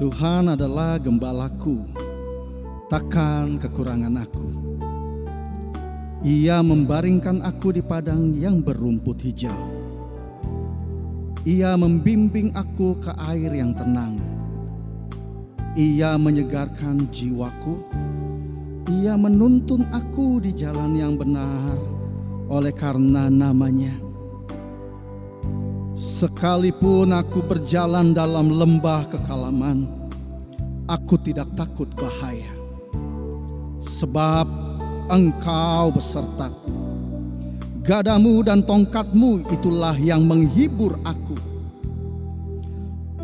Tuhan adalah gembalaku, takkan kekurangan aku. Ia membaringkan aku di padang yang berumput hijau. Ia membimbing aku ke air yang tenang. Ia menyegarkan jiwaku. Ia menuntun aku di jalan yang benar oleh karena namanya. Sekalipun aku berjalan dalam lembah kekalaman, aku tidak takut bahaya. Sebab Engkau besertaku. Gadamu dan tongkatmu itulah yang menghibur aku.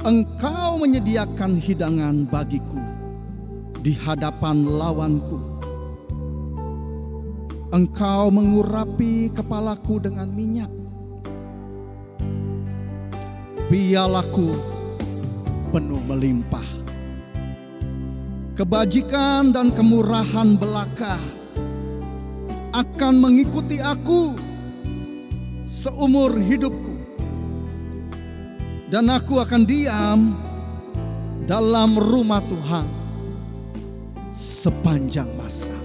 Engkau menyediakan hidangan bagiku di hadapan lawanku. Engkau mengurapi kepalaku dengan minyak. Pialaku penuh melimpah. Kebajikan dan kemurahan belaka akan mengikuti aku seumur hidupku, dan aku akan diam dalam rumah Tuhan sepanjang masa.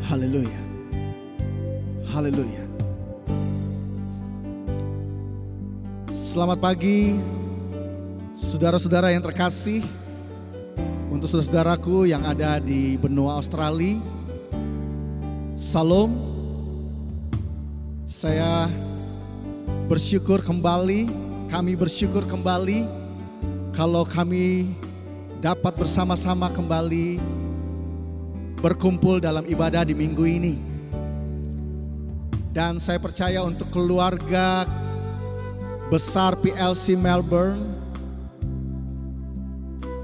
Haleluya, haleluya. Selamat pagi saudara-saudara yang terkasih. Untuk saudara-saudaraku yang ada di benua Australia, Salam. Saya bersyukur kembali, kami bersyukur kembali kalau kami dapat bersama-sama kembali berkumpul dalam ibadah di minggu ini. Dan saya percaya untuk keluarga besar PLC Melbourne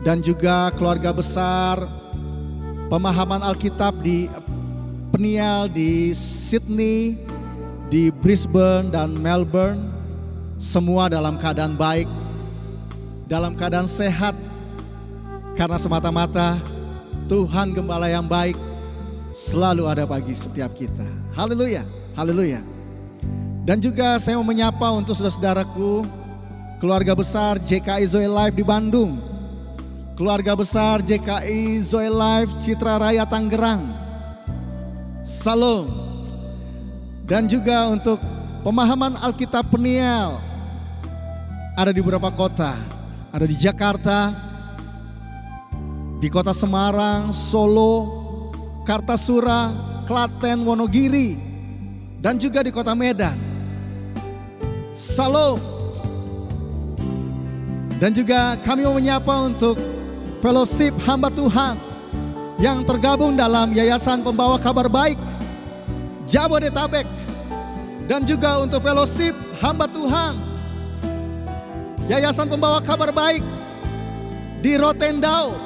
dan juga keluarga besar pemahaman Alkitab di Peniel, di Sydney, di Brisbane dan Melbourne, semua dalam keadaan baik, dalam keadaan sehat, karena semata-mata Tuhan Gembala yang baik selalu ada bagi setiap kita. Haleluya, haleluya. Dan juga saya mau menyapa untuk saudara-saudaraku, keluarga besar JKI Zoe Life di Bandung, keluarga besar JKI Zoe Life Citra Raya Tangerang, Salam. Dan juga untuk pemahaman Alkitab Peniel, ada di beberapa kota, ada di Jakarta, di kota Semarang, Solo, Kartasura, Klaten, Wonogiri, dan juga di kota Medan. Salam. Dan juga kami mau menyapa untuk fellowship hamba Tuhan yang tergabung dalam Yayasan Pembawa Kabar Baik Jabodetabek, dan juga untuk fellowship hamba Tuhan Yayasan Pembawa Kabar Baik di Rotendao,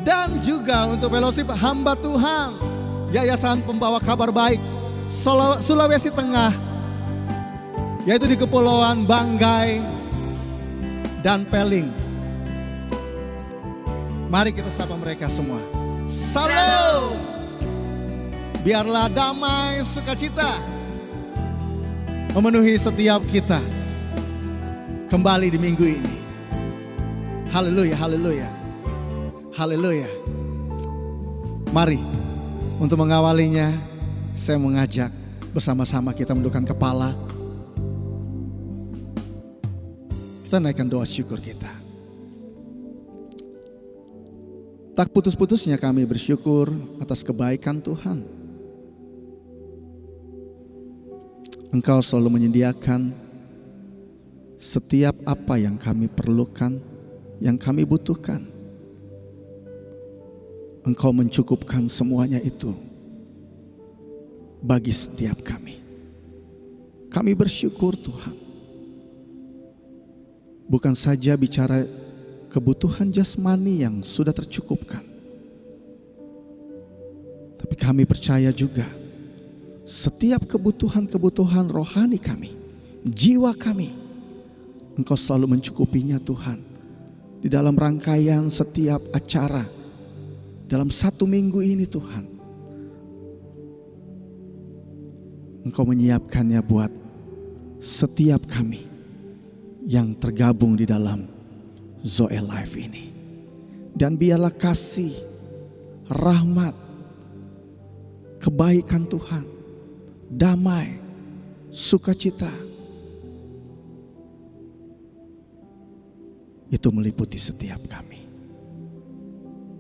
dan juga untuk fellowship hamba Tuhan Yayasan Pembawa Kabar Baik Sulawesi Tengah, yaitu di Kepulauan Banggai dan Peling. Mari kita sapa mereka semua. Salam. Biarlah damai sukacita memenuhi setiap kita kembali di minggu ini. Haleluya, haleluya, haleluya. Mari untuk mengawalinya, saya mengajak bersama-sama kita menundukkan kepala. Kita naikkan doa syukur kita. Tak putus-putusnya kami bersyukur atas kebaikan Tuhan. Engkau selalu menyediakan setiap apa yang kami perlukan, yang kami butuhkan. Engkau mencukupkan semuanya itu bagi setiap kami. Kami bersyukur Tuhan. Bukan saja bicara kebutuhan jasmani yang sudah tercukupkan, tapi kami percaya juga setiap kebutuhan-kebutuhan rohani kami, jiwa kami, Engkau selalu mencukupinya Tuhan. Di dalam rangkaian setiap acara dalam satu minggu ini Tuhan, Engkau menyiapkannya buat setiap kami yang tergabung di dalam Zoe Life ini. Dan biarlah kasih, rahmat, kebaikan Tuhan, damai, sukacita itu meliputi setiap kami.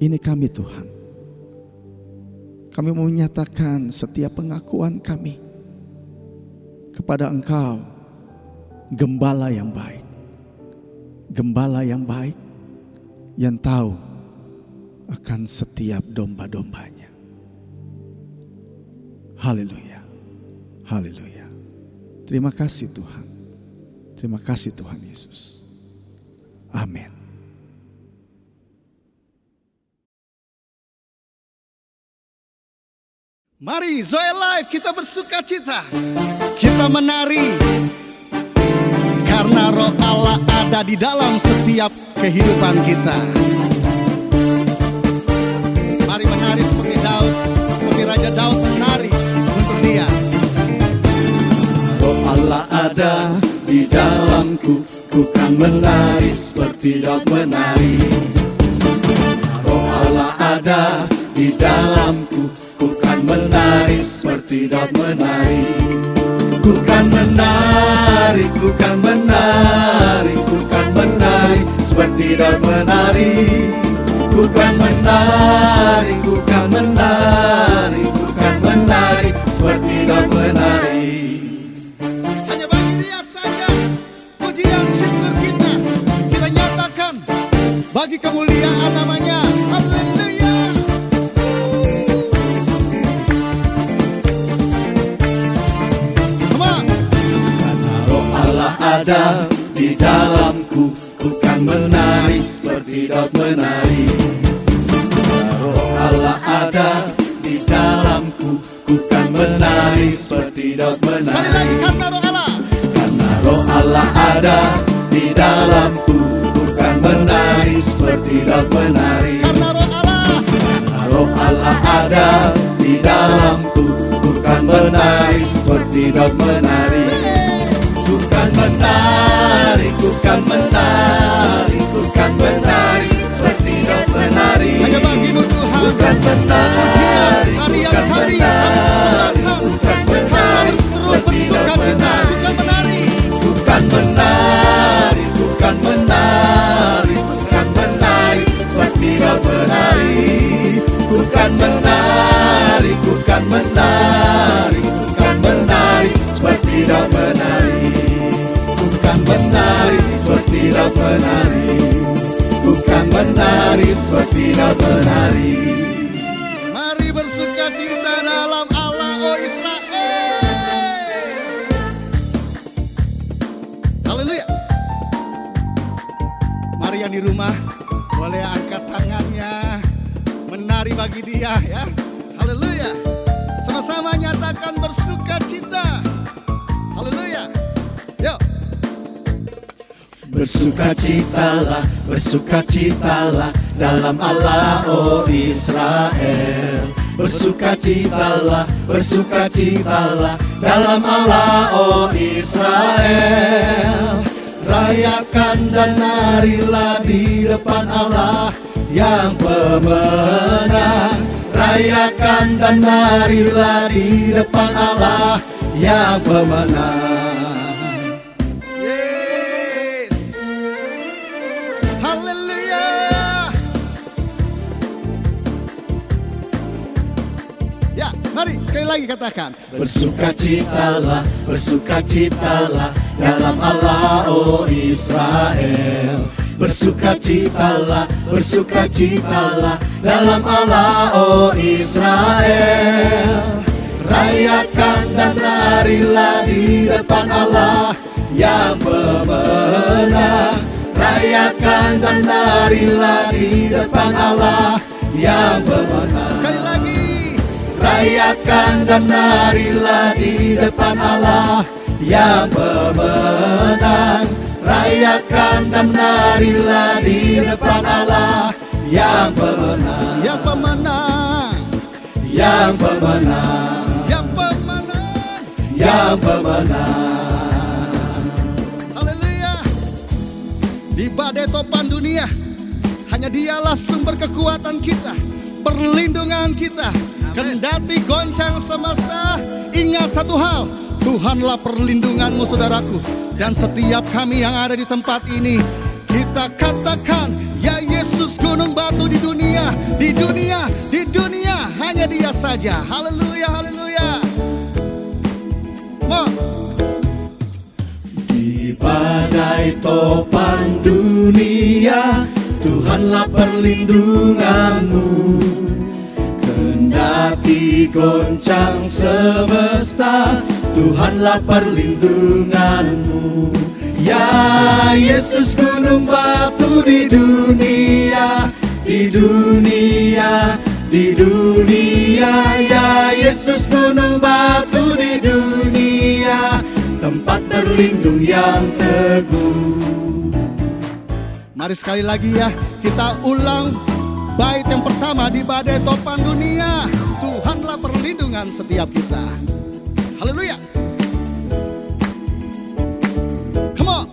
Ini kami Tuhan. Kami mau menyatakan setiap pengakuan kami kepada Engkau, Gembala yang baik. Gembala yang baik yang tahu akan setiap domba-dombanya. Haleluya. Haleluya. Terima kasih Tuhan. Terima kasih Tuhan Yesus. Amin. Mari Zoe Life kita bersuka cita. Kita menari. Karena Roh Allah ada di dalam setiap kehidupan kita. Mari menari seperti Daud. Seperti Raja Daud menari untuk Dia. Roh Allah ada di dalamku, ku kan menari seperti Daud menari. Roh Allah ada di dalamku, ku kan menari seperti Daud menari. Ku kan menari, ku kan menari, ku kan menari seperti Daud menari. Ku kan menari, ku kan menari, ku kan menari seperti Daud menari. Hanya bagi Dia saja pujian syukur kita. Kita nyatakan bagi kemuliaan namanya. Haleluya. Karena Roh Allah ada di dalamku, ku kan menari seperti Daud menari. Karena Roh Allah ada di dalamku, ku kan menari seperti Daud menari. Sekali lagi, karena Roh Allah. Karena Roh Allah ada di dalamku, ku kan menari seperti Daud menari. Karena Roh Allah. Karena Roh Allah ada di dalamku, ku kan menari seperti Daud menari. Ku kan menari, ku kan menari, ku kan menari seperti Daud menari. Hanya bagimu Tuhan. Ku kan menari, ku kan menari, ku kan menari seperti Daud menari. Ku kan menari, ku kan menari, ku kan menari seperti Daud menari. Ku kan menari, ku kan menari, ku kan menari seperti Daud menari. Ku kan menari seperti Daud menari. Ku kan menari seperti Daud menari. Mari bersuka cita dalam Allah, oh Israel. Haleluya. Mari yang di rumah boleh angkat tangannya, menari bagi Dia ya. Haleluya. Sama-sama nyatakan bersuka cita. Haleluya. Yuk. Bersukacitalah, bersukacitalah dalam Allah, oh Israel. Bersukacitalah, bersukacitalah dalam Allah, oh Israel. Rayakan dan narilah di depan Allah yang pemenang. Rayakan dan narilah di depan Allah yang pemenang. Haleluya. Ya, mari sekali lagi katakan. Bersukacitalah, bersukacitalah dalam Allah, oh Israel. Bersukacitalah, bersukacitalah dalam Allah, oh Israel. Rayakan dan narilah di depan Allah yang pemenang. Rayakan dan narilah di depan Allah yang pemenang. Sekali lagi. Rayakan dan narilah di depan Allah yang pemenang. Rayakan dan narilah di depan Allah yang pemenang. Yang pemenang. Yang pemenang. Yang pemenang. Yang pemenang. Haleluya. badai topan dunia. Hanya Dialah sumber kekuatan kita, perlindungan kita. Kendati goncang semesta, ingat satu hal, Tuhanlah perlindunganmu saudaraku. Dan setiap kami yang ada di tempat ini, kita katakan, ya Yesus gunung batu di dunia, di dunia, di dunia, hanya Dia saja. Haleluya, haleluya. Di badai topan dunia, Tuhanlah perlindunganmu. Kendati goncang semesta, Tuhanlah perlindunganmu. Ya Yesus gunung batu di dunia, di dunia, di dunia. Ya Yesus gunung batu di dunia, tempat berlindung yang teguh. Mari sekali lagi ya, kita ulang bait yang pertama di badai topan dunia. Tuhanlah perlindungan setiap kita. Haleluya. Come on.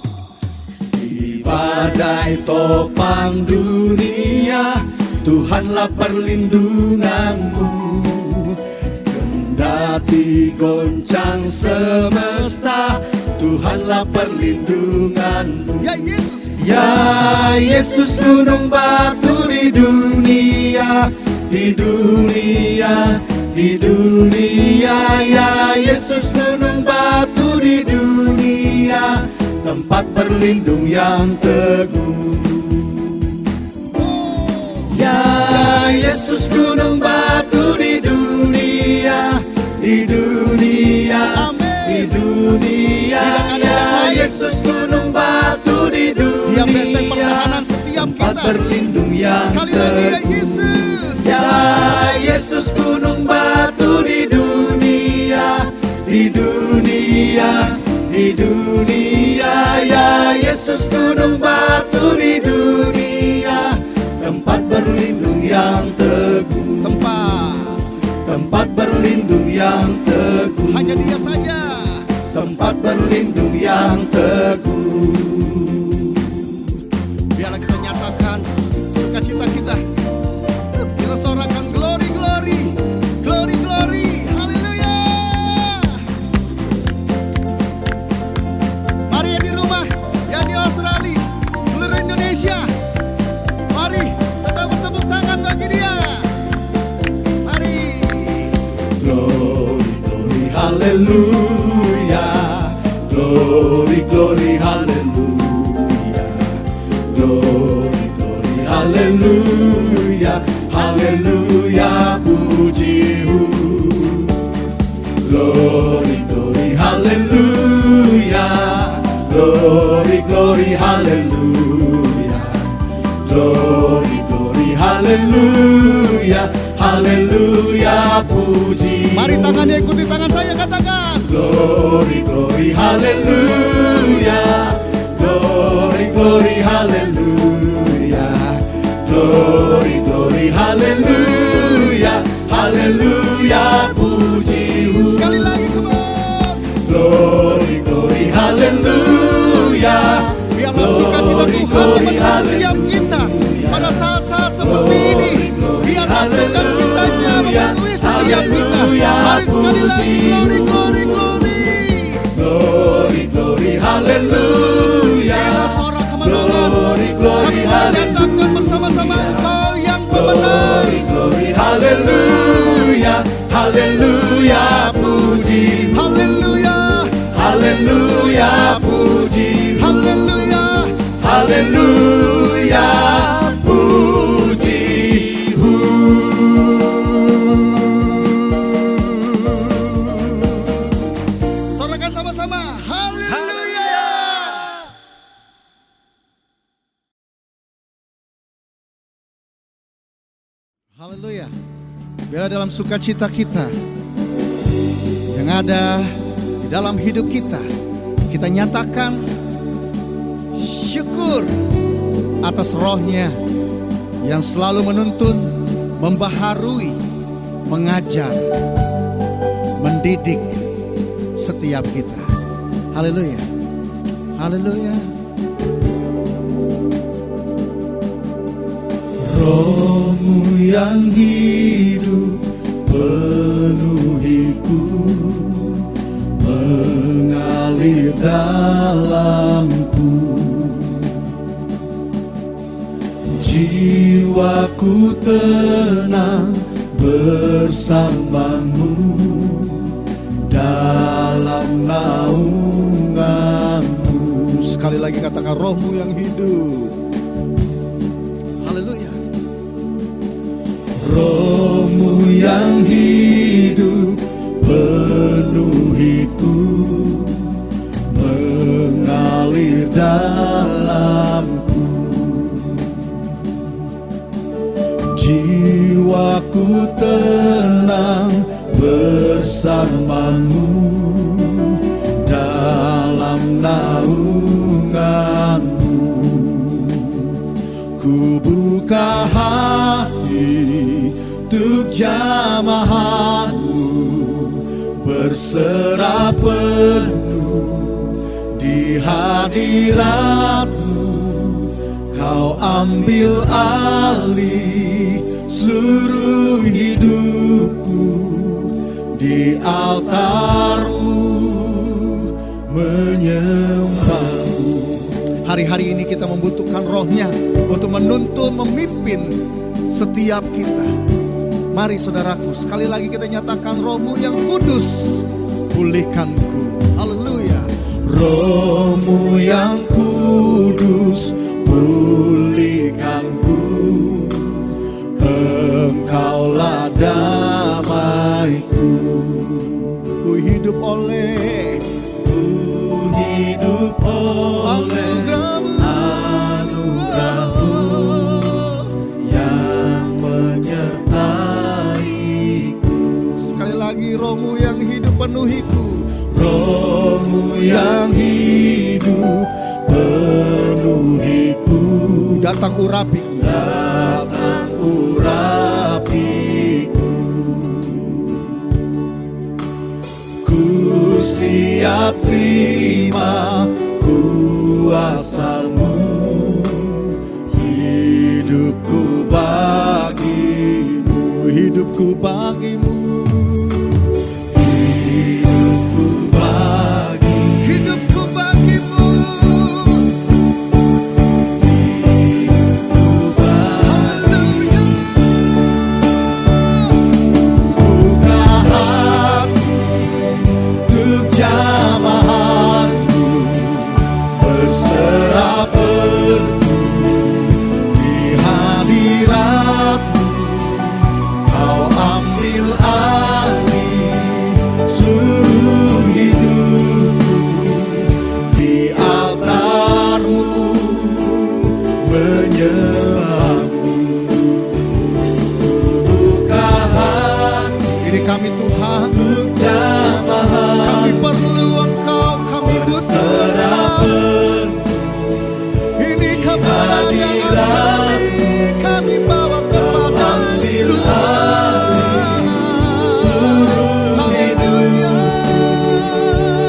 Di badai topan dunia, Tuhanlah perlindunganmu. Kendati goncang semesta, Tuhanlah perlindunganmu. Ya Yesus. Ya Yesus gunung batu di dunia, di dunia, di dunia. Ya Yesus gunung batu di dunia, tempat berlindung yang teguh. Ya Yesus gunung batu di dunia, di dunia, di dunia. Ya Yesus gunung batu di dunia, Dia benteng pertahanan setiap tempat kita, berlindung yang teguh. Ya Yesus gunung batu di dunia, di dunia, di dunia. Ya Yesus gunung batu di dunia, tempat berlindung yang teguh. Tempat berlindung yang teguh. Hanya Dia saja. Tempat berlindung yang teguh. Biarlah kita nyatakan sukacita kita. Kita sorakan glory, glory, glory, glory. Haleluya. Mari yang di rumah, yang di Australia, seluruh Indonesia, mari kita bertepuk tangan bagi Dia. Mari. Glory, glory, haleluya. Glory, glory, haleluya. Glory, glory, haleluya. Haleluya, pujimu. Glory, glory, haleluya. Glory, glory, haleluya. Glory, glory, haleluya. Haleluya, puji. Mari tangannya ikuti tangan saya, katakan. Glory, glory, haleluya. Glory, glory, haleluya. Glory, glory, haleluya. Haleluya, puji. Sekali lagi, kembali. Glory, glory, haleluya. Biarlah sukacita Tuhan memenuhi setiap kita pada saat-saat seperti ini. Biarlah sukacitanya memenuhi setiap kita. Mari sekali lagi, glory, glory, glory. Glory, glory, haleluya. Glory, glory, haleluya. Bersama-sama Engkau yang pemenang. Glory, glory, haleluya. Haleluya, puji. Haleluya. Haleluya, puji. Haleluya. Haleluya, puji. Sorakan sama-sama. Haleluya. Haleluya. Biar dalam sukacita kita yang ada di dalam hidup kita, kita nyatakan syukur atas Roh-Nya yang selalu menuntun, membaharui, mengajar, mendidik setiap kita. Haleluya. Haleluya. Roh-Mu yang hidup penuhiku, mengalir dalamku. Jiwaku tenang bersamamu dalam naunganmu. Sekali lagi katakan, Roh-Mu yang hidup. Haleluya. Roh-Mu yang hidup penuhiku, mengalir dalamku. Jiwaku tenang bersamamu dalam naunganmu. Ku buka hati untuk jamahanmu, berserah penuh di hadiratmu. Kau ambil alih seluruh hidupku, di altarmu menyembahmu. Hari-hari ini kita membutuhkan Roh-Nya untuk menuntun, memimpin setiap kita. Mari saudaraku, sekali lagi kita nyatakan, Roh-Mu yang kudus, pulihkanku. Haleluya. Roh-Mu yang kudus, pulihkanku. Engkaulah damaiku. Ku hidup oleh anugerah-Mu yang menyertaiku. Sekali lagi, Roh-Mu yang hidup penuhiku. Roh-Mu yang hidup penuhiku. Datang urapiku. Datang urapiku. Ku siap terima kuasa-Mu. Hidupku bagimu. Hidupku bagimu. Hidupku bagi. Hidupku bagimu. Hidupku bagi. Buka hati untuk jamahanmu, berserah penuh di hadiratmu. Kau ambil alih seluruh hidupku, di altarmu menyembahmu. Buka hati, ini kami Tuhan, untuk jamahan. Kami perlu Engkau, kami butuh Engkau. Ini kebenaran kami bawa kepada Tuhan. Seluruh hidup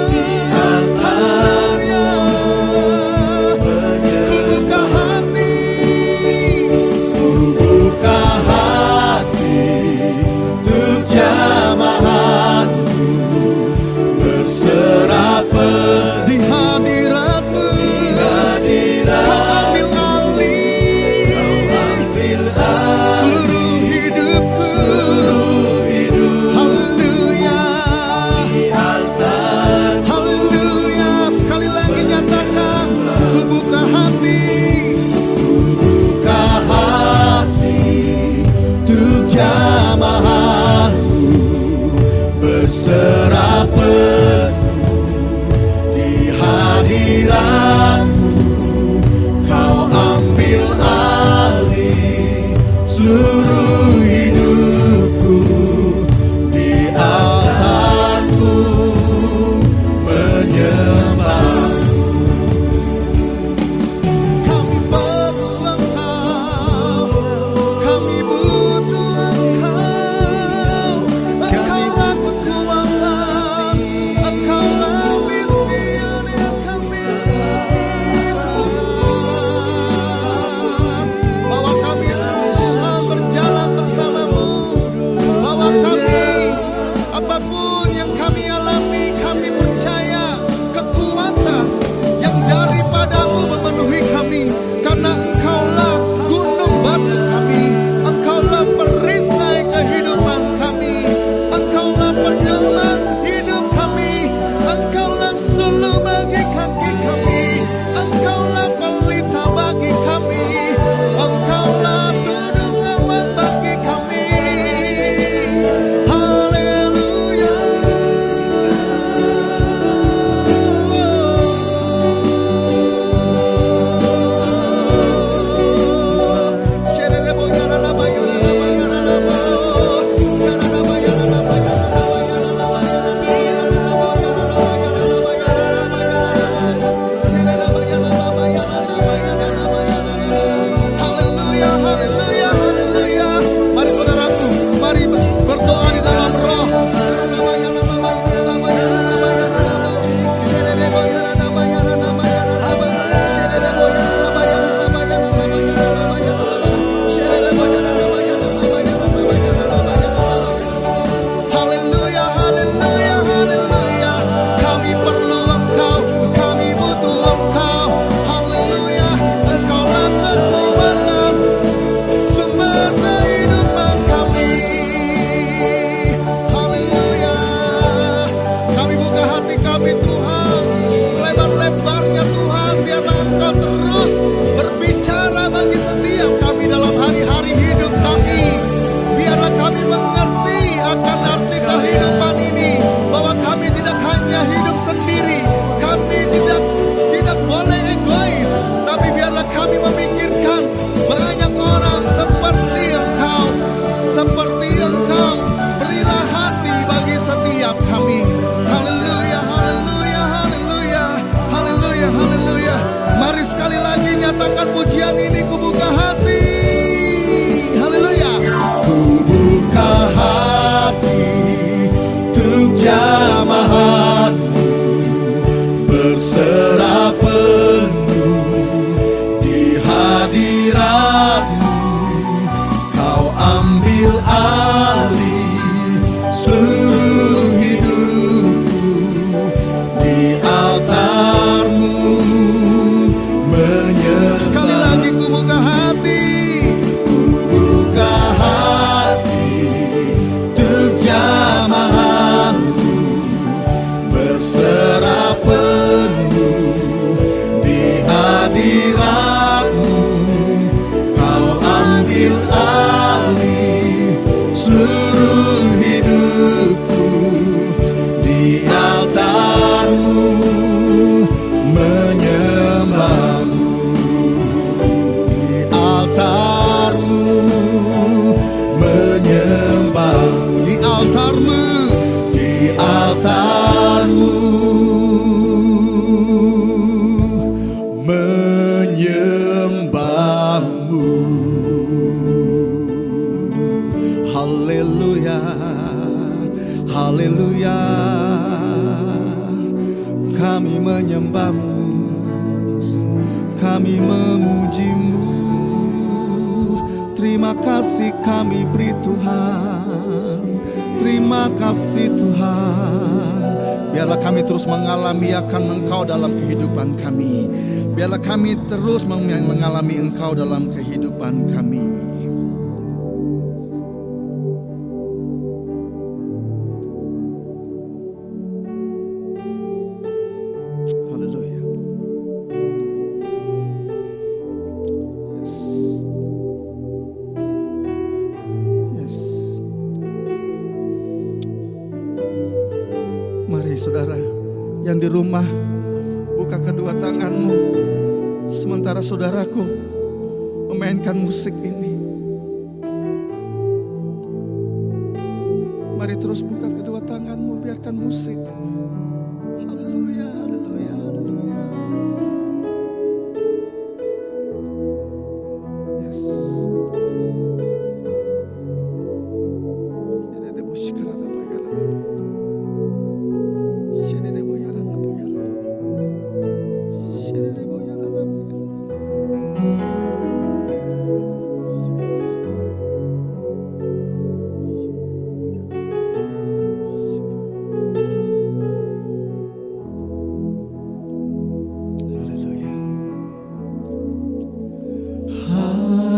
di altarmu menyembah. Ku buka hati untuk jamahanmu, berserah altarmu, di altarmu menyembahmu. Haleluya, haleluya, kami menyembahmu, kami memujimu. Terima kasih kami beri Tuhan, terima kasih Tuhan. Biarlah kami terus mengalami akan Engkau dalam kehidupan kami. Biarlah kami terus mengalami Engkau dalam kehidupan kami. Haleluya. Yes. Mari saudara yang di rumah, buka kedua tanganmu sementara saudaraku memainkan musik ini. Mari terus buka kedua tanganmu, biarkan musik. Haleluya, haleluya, haleluya. Yes.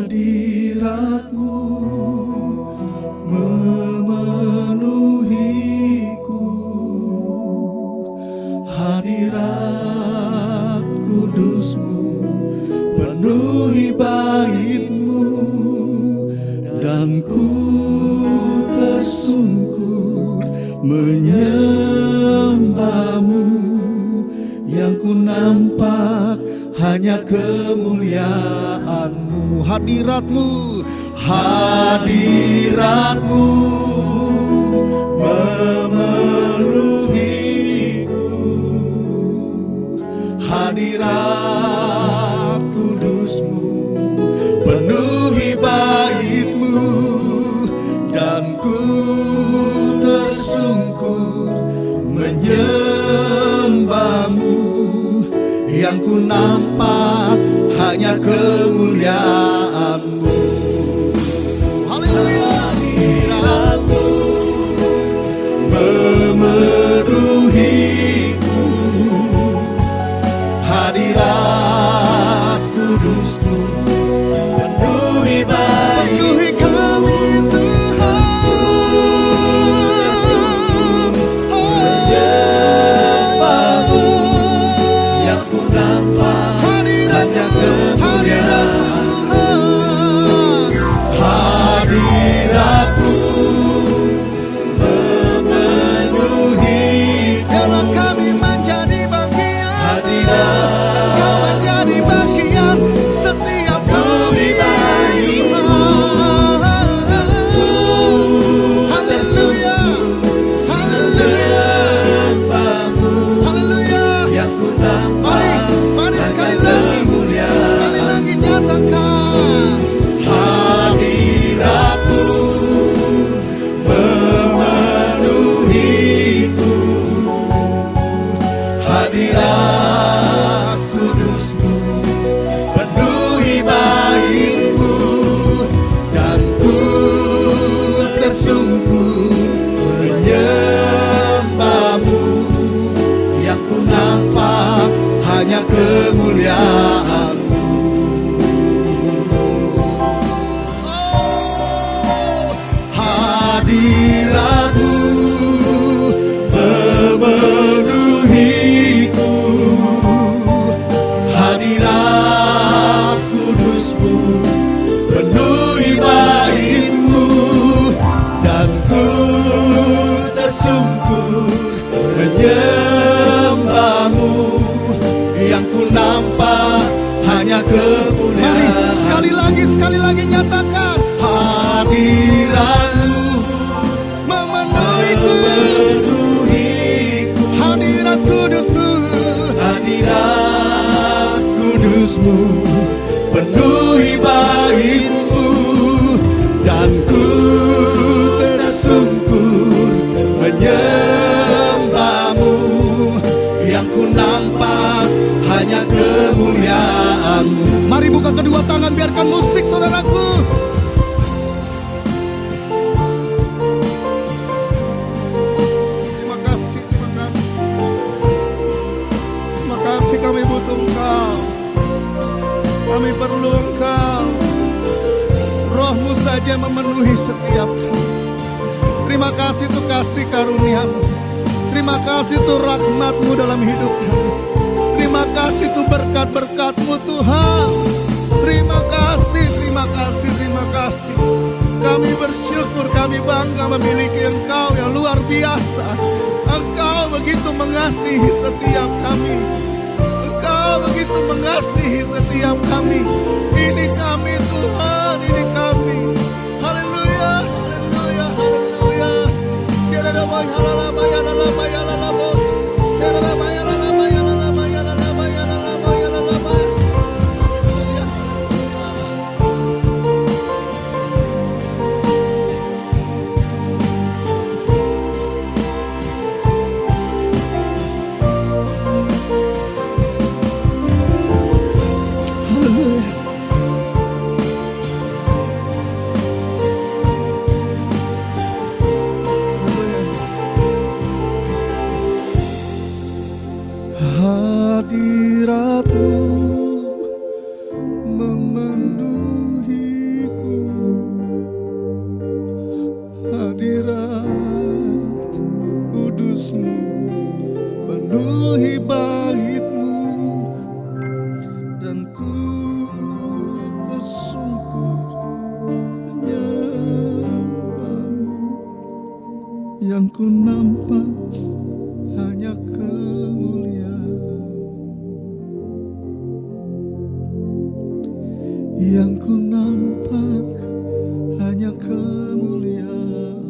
Hadiratmu memenuhiku, hadirat kudusmu penuhi baitmu, dan ku tersungkur menyembahmu. Yang ku nampak hanya kemuliaan-Mu. Hadirat-Mu, hadirat-Mu memenuhiku, hadirat kudus-Mu penuhi bait-Mu, dan ku tersungkur menyembah-Mu. Yang ku nampak hanya kemuliaan-Mu. Haleluya. Hadirat-Mu memenuhiku, hadirat kudus-Mu penuhi bait, penuhi kami Tuhan. Menyembah-Mu, yang ku nampak hanya kemuliaan-Mu. Hadirat-Mu memenuhi, kalau kami menjadi bagian, hadirat Engkau menjadi bagian setiap kami baik. Haleluya, haleluya, haleluya. Yang ku nampak, mari sekali lagi nyatakan. Hadirat-Mu memenuhiku, hadirat kudus-Mu penuhi bait-Mu, dan ku tersungkur menyembah-Mu. Yang ku nampak hanya kemuliaan-Mu. Hadirat-Mu memenuhiku, hadirat kudus-Mu penuhi bait-Mu, dan ku tersungkur menyembah-Mu. Yang ku nampak hanya kemuliaan. Mari sekali lagi nyatakan. Hadirat-Mu memenuhi penuhi baitmu, dan ku tersungkur menyembahmu. Yang ku nampak hanya kemuliaan-Mu. Mari buka kedua tangan, biarkan musik saudaraku. Terima kasih, terima kasih. Terima kasih, kami butuh Engkau. Kami perlu Engkau. Roh-Mu saja memenuhi setiap kami. Terima kasih untuk kasih karunia-Mu. Terima kasih untuk rahmat-Mu dalam hidup kami. Terima kasih untuk berkat-berkat-Mu Tuhan. Terima kasih, terima kasih, terima kasih. Kami bersyukur, kami bangga memiliki Engkau yang luar biasa. Engkau begitu mengasihi setiap kami. Engkau begitu mengasihi setiap kami. Ini kami Tuhan, ini kami. Haleluya, haleluya, haleluya. Hadirat-Mu memenuhiku, hadirat kudus-Mu penuhi bait-Mu, dan ku tersungkur menyembah-Mu. Yang ku nampak hanya kemuliaan, yang ku nampak hanya kemuliaan,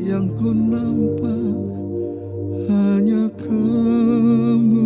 yang ku nampak hanya kemuliaan-Mu.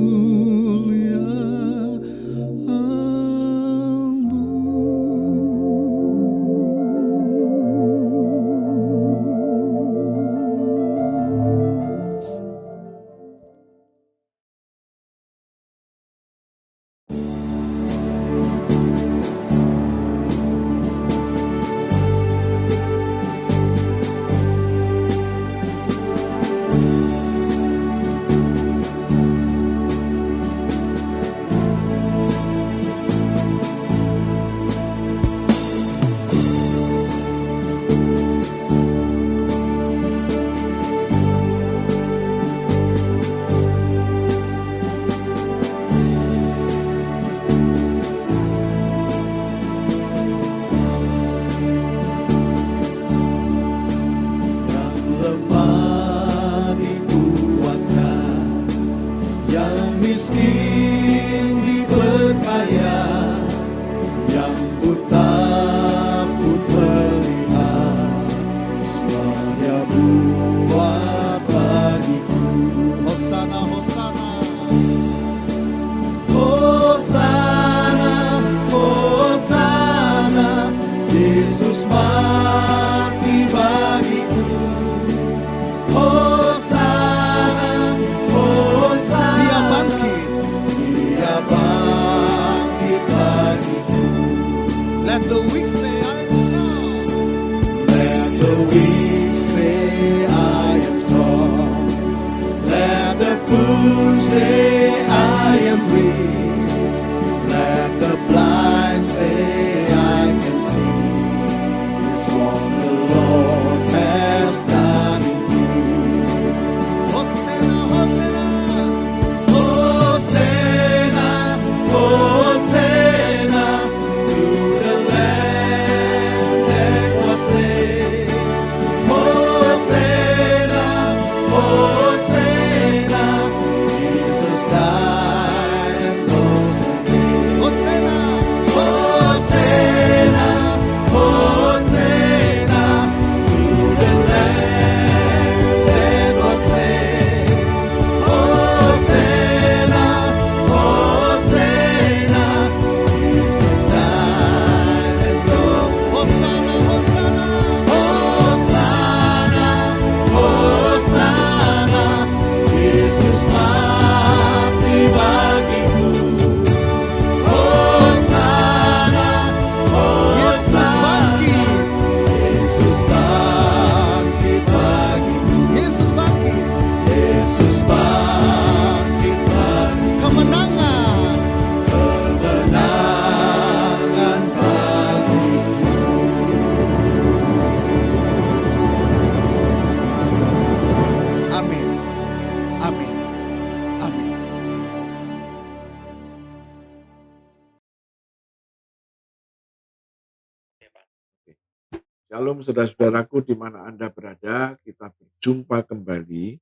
Shalom saudara-saudaraku di mana Anda berada, kita berjumpa kembali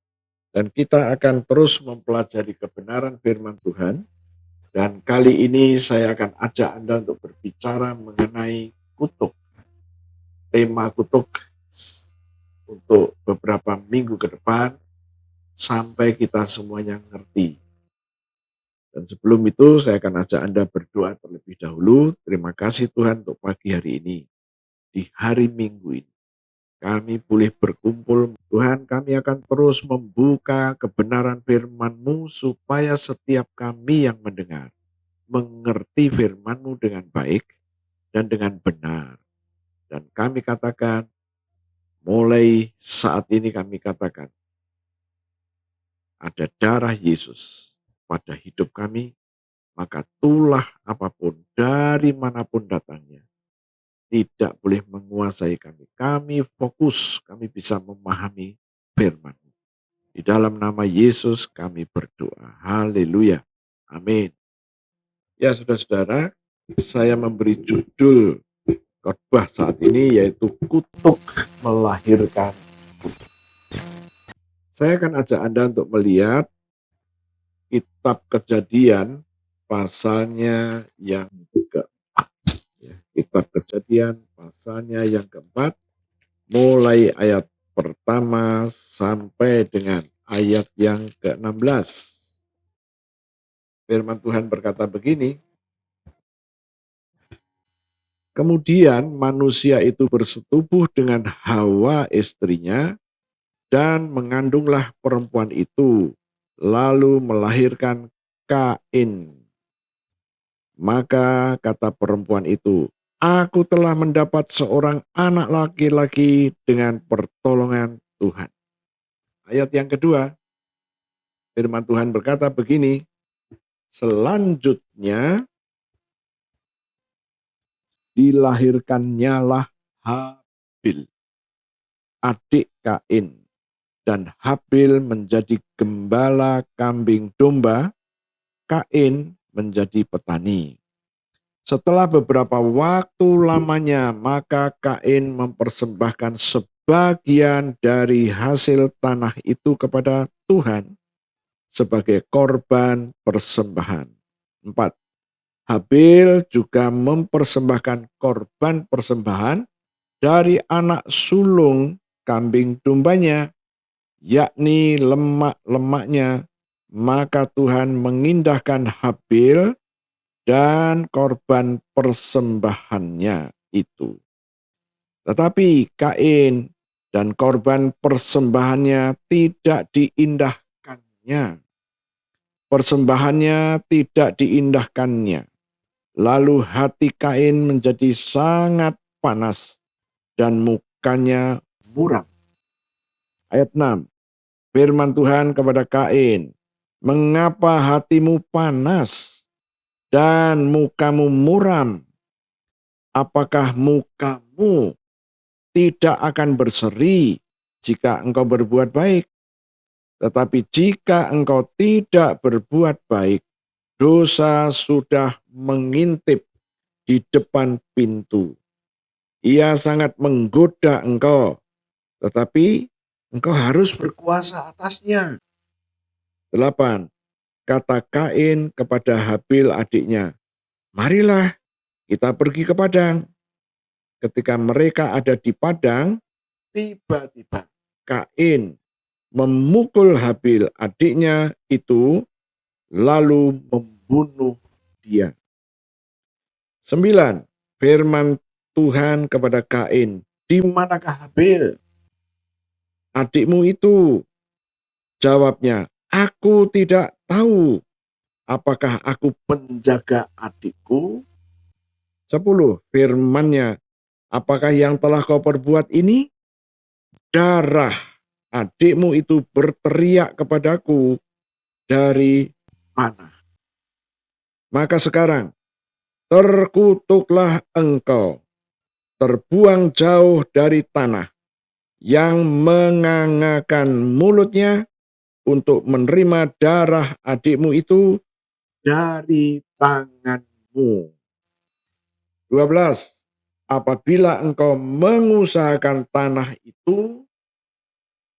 dan kita akan terus mempelajari kebenaran firman Tuhan. Dan kali ini saya akan ajak Anda untuk berbicara mengenai kutuk. Tema kutuk untuk beberapa minggu ke depan sampai kita semuanya ngerti. Dan sebelum itu saya akan ajak Anda berdoa terlebih dahulu. Terima kasih Tuhan untuk pagi hari ini, di hari Minggu ini. Kami boleh berkumpul, Tuhan, kami akan terus membuka kebenaran firman-Mu supaya setiap kami yang mendengar mengerti firman-Mu dengan baik dan dengan benar. Dan kami katakan, mulai saat ini kami katakan, ada darah Yesus pada hidup kami, maka tulah apapun dari manapun datangnya tidak boleh menguasai kami. Kami fokus, kami bisa memahami firman. Di dalam nama Yesus kami berdoa. Haleluya. Amin. Ya saudara-saudara, saya memberi judul khotbah saat ini yaitu kutuk melahirkan kutuk. Saya akan ajak Anda untuk melihat kitab Kejadian pasalnya yang keempat. Kitab Kejadian pasalnya yang keempat, mulai ayat pertama sampai dengan ayat yang ke-16. Firman Tuhan berkata begini, kemudian manusia itu bersetubuh dengan Hawa istrinya dan mengandunglah perempuan itu, lalu melahirkan Kain. Maka kata perempuan itu, aku telah mendapat seorang anak laki-laki dengan pertolongan Tuhan. Ayat yang kedua, firman Tuhan berkata begini, selanjutnya dilahirkannya lah Habil, adik Kain, dan Habil menjadi gembala kambing domba, Kain menjadi petani. Setelah beberapa waktu lamanya, maka Kain mempersembahkan sebagian dari hasil tanah itu kepada Tuhan sebagai korban persembahan. 4. Habil juga mempersembahkan korban persembahan dari anak sulung kambing dombanya, yakni lemak-lemaknya. Maka Tuhan mengindahkan Habil dan korban persembahannya itu. Tetapi Kain dan korban persembahannya tidak diindahkannya. Persembahannya tidak diindahkannya. Lalu hati Kain menjadi sangat panas dan mukanya muram. Ayat 6. Firman Tuhan kepada Kain, mengapa hatimu panas dan mukamu muram? Apakah mukamu tidak akan berseri jika engkau berbuat baik? Tetapi jika engkau tidak berbuat baik, dosa sudah mengintip di depan pintu. Ia sangat menggoda engkau, tetapi engkau harus berkuasa atasnya. 8. Kata Kain kepada Habil adiknya, marilah kita pergi ke padang. Ketika mereka ada di padang, tiba-tiba Kain memukul Habil adiknya itu, lalu membunuh dia. 9. Firman Tuhan kepada Kain, di manakah Habil adikmu itu? Jawabnya, aku tidak tahu. Apakah aku penjaga adikku? 10. Firman-Nya, apakah yang telah kau perbuat ini? Darah adikmu itu berteriak kepadaku dari panah. Maka sekarang, terkutuklah engkau, terbuang jauh dari tanah yang mengangakan mulutnya untuk menerima darah adikmu itu dari tanganmu. 12. apabila engkau mengusahakan tanah itu,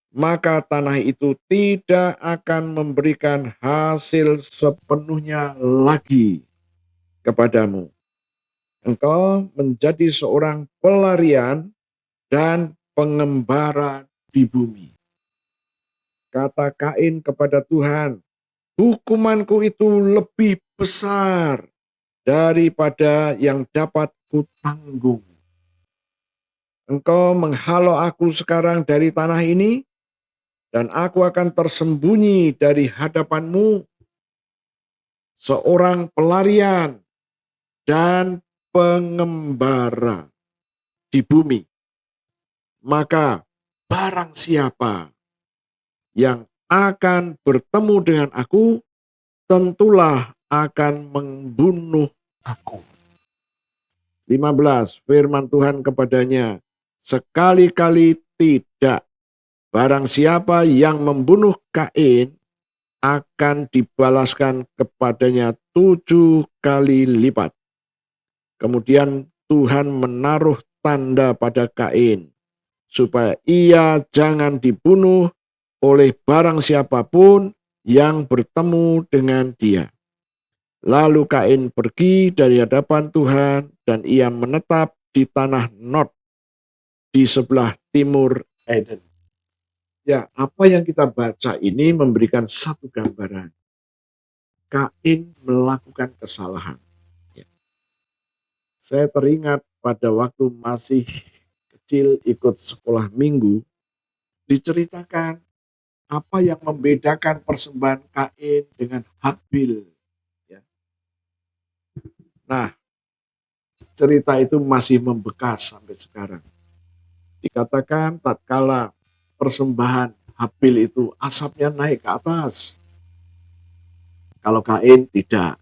maka tanah itu tidak akan memberikan hasil sepenuhnya lagi kepadamu. Engkau menjadi seorang pelarian dan pengembara di bumi. Kata Kain kepada Tuhan, hukumanku itu lebih besar daripada yang dapat kutanggung. Engkau menghalau aku sekarang dari tanah ini, dan aku akan tersembunyi dari hadapanmu, seorang pelarian dan pengembara di bumi. Maka barang siapa yang akan bertemu dengan aku, tentulah akan membunuh aku. 15, firman Tuhan kepadanya, sekali-kali tidak. Barang siapa yang membunuh Kain akan dibalaskan kepadanya 7 kali lipat. Kemudian Tuhan menaruh tanda pada Kain, supaya ia jangan dibunuh oleh barang siapapun yang bertemu dengan dia. Lalu Kain pergi dari hadapan Tuhan, dan ia menetap di tanah Nod di sebelah timur Eden. Ya, apa yang kita baca ini memberikan satu gambaran. Kain melakukan kesalahan. Ya. Saya teringat pada waktu masih kecil ikut sekolah minggu, diceritakan apa yang membedakan persembahan Kain dengan Habil. Ya. Nah, cerita itu masih membekas sampai sekarang. Dikatakan tatkala persembahan Habil itu asapnya naik ke atas. Kalau Kain tidak.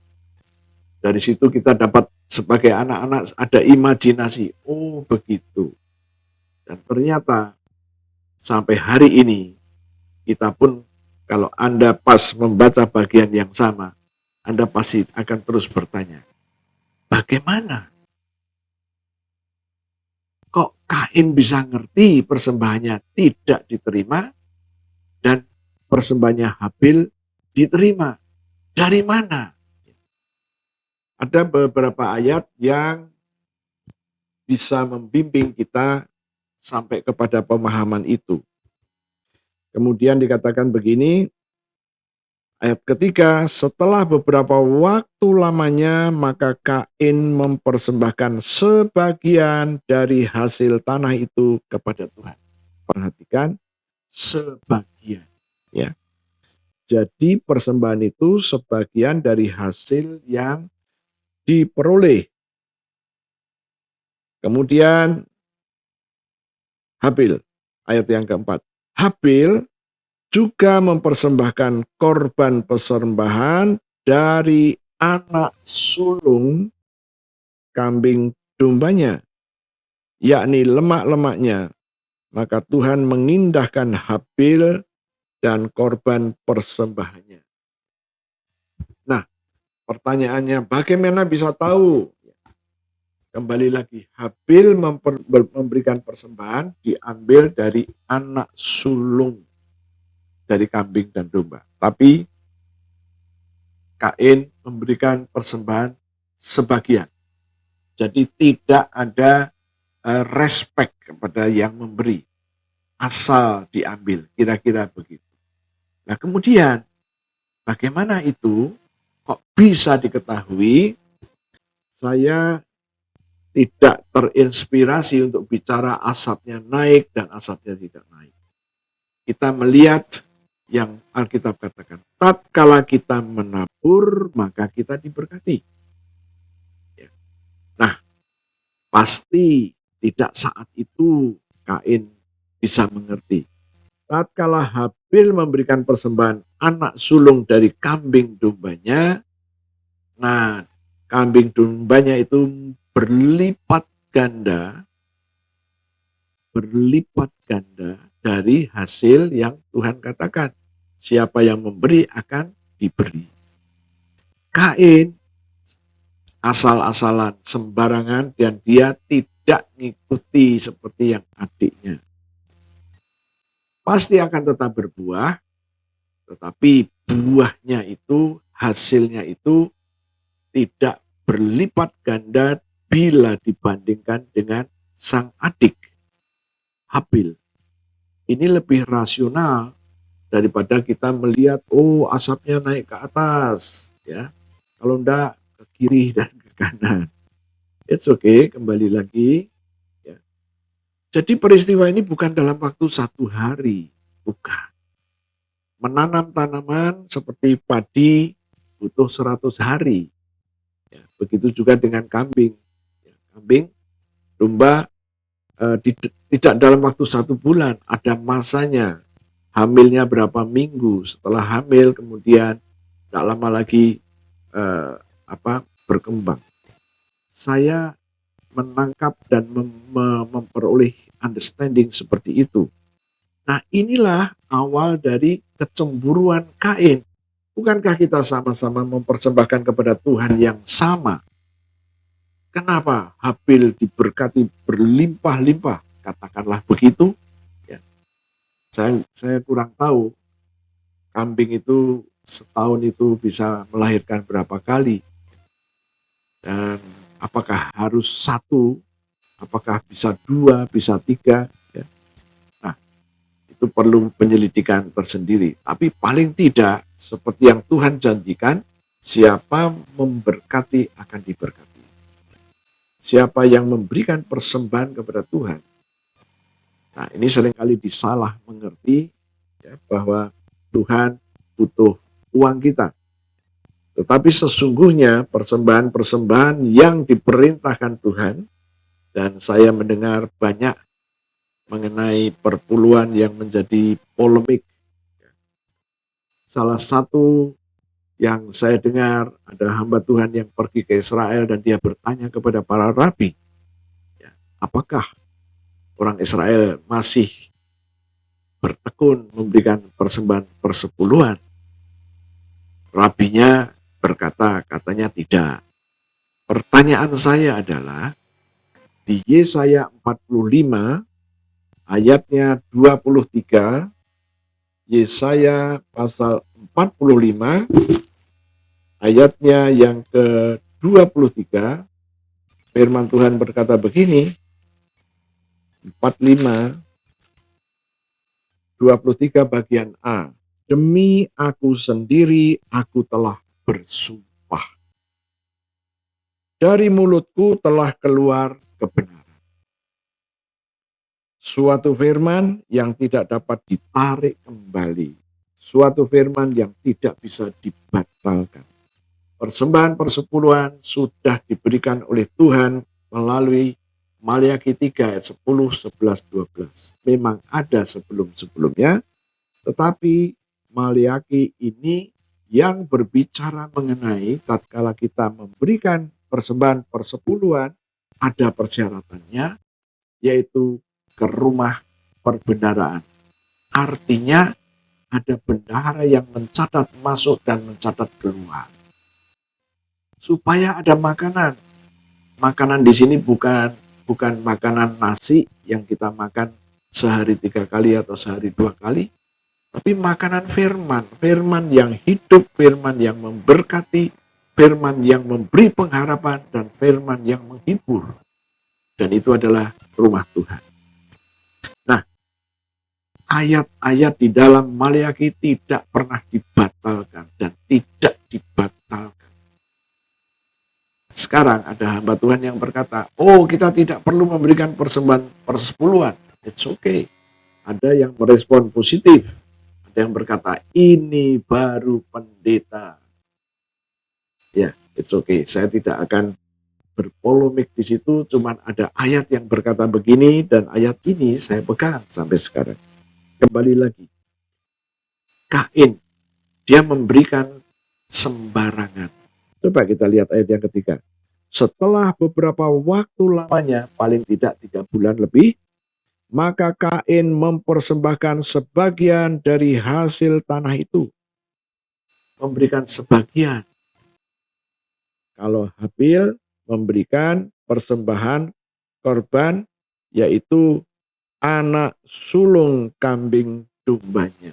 Dari situ kita dapat sebagai anak-anak ada imajinasi. Oh begitu. Dan ternyata sampai hari ini kita pun kalau Anda pas membaca bagian yang sama, Anda pasti akan terus bertanya, bagaimana kok Kain bisa ngerti persembahannya tidak diterima dan persembahannya Habil diterima? Dari mana? Ada beberapa ayat yang bisa membimbing kita sampai kepada pemahaman itu. Kemudian dikatakan begini, ayat ketiga, setelah beberapa waktu lamanya, maka Kain mempersembahkan sebagian dari hasil tanah itu kepada Tuhan. Perhatikan, sebagian. Ya. Jadi persembahan itu sebagian dari hasil yang diperoleh. Kemudian Habil, ayat yang keempat. Habil juga mempersembahkan korban persembahan dari anak sulung kambing dombanya, yakni lemak-lemaknya. Maka Tuhan mengindahkan Habil dan korban persembahannya. Nah, pertanyaannya bagaimana bisa tahu? Kembali lagi, Habil memberikan persembahan diambil dari anak sulung dari kambing dan domba. Tapi Kain memberikan persembahan sebagian. Jadi tidak ada respect kepada yang memberi. Asal diambil, kira-kira begitu. Nah kemudian, bagaimana itu kok bisa diketahui? Saya tidak terinspirasi untuk bicara asapnya naik dan asapnya tidak naik. Kita melihat yang Alkitab katakan, tatkala kita menabur, maka kita diberkati. Ya. Nah, pasti tidak saat itu Kain bisa mengerti. Tatkala Habil memberikan persembahan anak sulung dari kambing dombanya, nah kambing dombanya itu berlipat ganda dari hasil yang Tuhan katakan. Siapa yang memberi akan diberi. Kain asal-asalan, sembarangan, dan dia tidak tidak mengikuti seperti yang adiknya. Pasti akan tetap berbuah, tetapi buahnya itu, hasilnya itu tidak berlipat ganda bila dibandingkan dengan sang adik Habil. Ini lebih rasional daripada kita melihat, oh asapnya naik ke atas, ya. Kalau enggak ke kiri dan ke kanan. It's okay, kembali lagi. Ya. Jadi peristiwa ini bukan dalam waktu 1 hari, bukan. Menanam tanaman seperti padi butuh 100 hari. Ya, begitu juga dengan kambing. Ya, kambing, domba tidak dalam waktu 1 bulan, ada masanya. Hamilnya berapa minggu, setelah hamil kemudian tidak lama lagi berkembang. Saya menangkap dan memperoleh understanding seperti itu. Nah, inilah awal dari kecemburuan Kain. Bukankah kita sama-sama mempersembahkan kepada Tuhan yang sama? Kenapa Habil diberkati berlimpah-limpah? Katakanlah begitu. Ya. Saya kurang tahu kambing itu setahun itu bisa melahirkan berapa kali. Dan apakah harus 1, apakah bisa 2, bisa 3. Ya. Nah, itu perlu penyelidikan tersendiri. Tapi paling tidak, seperti yang Tuhan janjikan, siapa memberkati akan diberkati. Siapa yang memberikan persembahan kepada Tuhan. Nah, ini seringkali disalah mengerti, ya, bahwa Tuhan butuh uang kita. Tetapi sesungguhnya persembahan-persembahan yang diperintahkan Tuhan, dan saya mendengar banyak mengenai perpuluhan yang menjadi polemik. Salah satu yang saya dengar, ada hamba Tuhan yang pergi ke Israel dan dia bertanya kepada para rabi, ya, apakah orang Israel masih bertekun memberikan persembahan persepuluhan? Rabinya berkata, katanya tidak. Pertanyaan saya adalah, di Yesaya 45 ayatnya 23, Yesaya pasal 45 ayatnya yang ke-23, firman Tuhan berkata begini, 45, 23 bagian A. Demi aku sendiri, aku telah bersumpah. Dari mulutku telah keluar kebenaran. Suatu firman yang tidak dapat ditarik kembali. Suatu firman yang tidak bisa dibatalkan. Persembahan persepuluhan sudah diberikan oleh Tuhan melalui Maliaki 3 ayat 10, 11, 12. Memang ada sebelum-sebelumnya, tetapi Maliaki ini yang berbicara mengenai tatkala kita memberikan persembahan persepuluhan, ada persyaratannya, yaitu ke rumah perbendaharaan. Artinya ada bendahara yang mencatat masuk dan mencatat keluar. Supaya ada makanan. Makanan di sini bukan makanan nasi yang kita makan sehari 3 kali atau sehari 2 kali, tapi makanan firman. Firman yang hidup, firman yang memberkati, firman yang memberi pengharapan, dan firman yang menghibur. Dan itu adalah rumah Tuhan. Nah, ayat-ayat di dalam Maliaki tidak pernah dibatalkan dan tidak dibatalkan. Sekarang ada hamba Tuhan yang berkata, oh kita tidak perlu memberikan persembahan persepuluhan. It's okay. Ada yang merespon positif. Ada yang berkata, ini baru pendeta. Ya, it's okay. Saya tidak akan berpolemik di situ. Cuman ada ayat yang berkata begini, dan ayat ini saya pegang sampai sekarang. Kembali lagi. Kain, dia memberikan sembarangan. Coba kita lihat ayat yang ketiga. Setelah beberapa waktu lamanya, paling tidak 3 bulan lebih, maka Kain mempersembahkan sebagian dari hasil tanah itu. Memberikan sebagian. Kalau Habil memberikan persembahan korban, yaitu anak sulung kambing dombanya.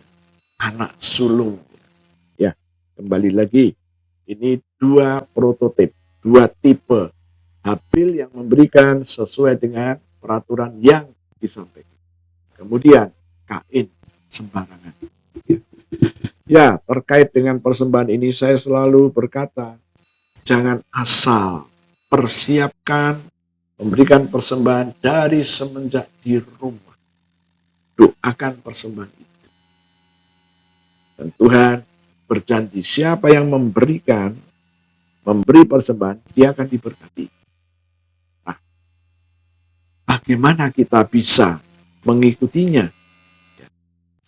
Anak sulung. Ya, kembali lagi. Ini dua prototip, dua tipe. Habil yang memberikan sesuai dengan peraturan yang disampaikan. Kemudian Kain sembarangan. Ya, terkait dengan persembahan ini saya selalu berkata, jangan asal persiapkan memberikan persembahan dari semenjak di rumah. Doakan persembahan itu. Dan Tuhan berjanji siapa yang memberi persembahan, dia akan diberkati. Nah, bagaimana kita bisa mengikutinya? Ya,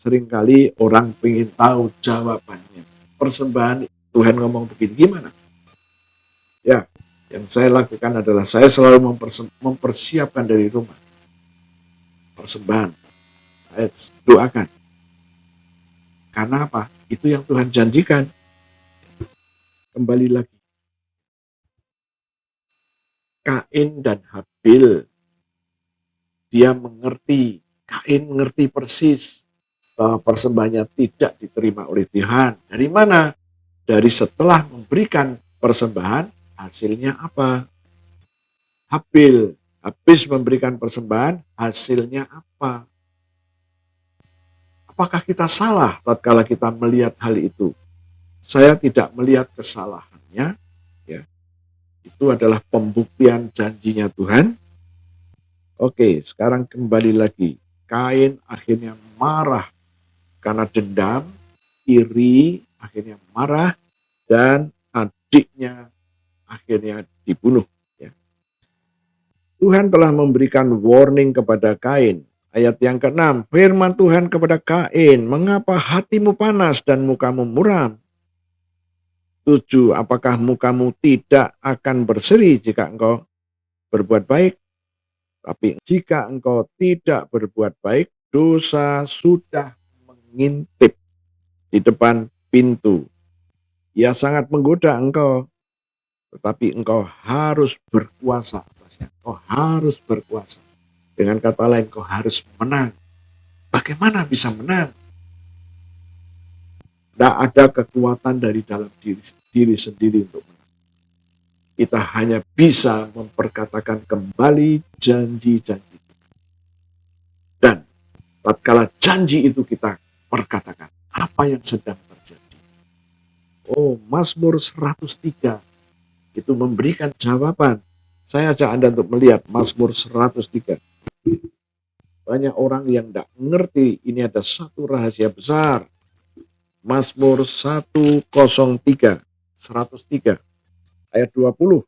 seringkali orang ingin tahu jawabannya. Persembahan Tuhan ngomong begini, gimana? Ya, yang saya lakukan adalah saya selalu mempersiapkan dari rumah. Persembahan, saya doakan. Karena apa? Itu yang Tuhan janjikan. Kembali lagi. Kain dan Habil, Kain mengerti persis bahwa persembahannya tidak diterima oleh Tuhan. Dari mana? Dari setelah memberikan persembahan, hasilnya apa? Habil habis memberikan persembahan, hasilnya apa? Apakah kita salah tatkala kita melihat hal itu? Saya tidak melihat kesalahannya. Ya, itu adalah pembuktian janjinya Tuhan. Oke, sekarang kembali lagi. Kain akhirnya marah karena dendam, iri, akhirnya marah, dan adiknya akhirnya dibunuh. Ya. Tuhan telah memberikan warning kepada Kain. Ayat yang ke-6, firman Tuhan kepada Kain, mengapa hatimu panas dan mukamu muram? 7, apakah mukamu tidak akan berseri jika engkau berbuat baik? Tapi jika engkau tidak berbuat baik, dosa sudah mengintip di depan pintu. Ia sangat menggoda engkau, tetapi engkau harus berkuasa atasnya. Engkau harus berkuasa. Dengan kata lain, engkau harus menang. Bagaimana bisa menang? Tidak ada kekuatan dari dalam diri sendiri untuk menang. Kita hanya bisa memperkatakan kembali janji-janji kita. Dan tatkala janji itu kita perkatakan, apa yang sedang terjadi? Oh, Mazmur 103 itu memberikan jawaban. Saya ajak Anda untuk melihat Mazmur 103. Banyak orang yang tidak mengerti, ini ada satu rahasia besar. Mazmur 103 ayat 20.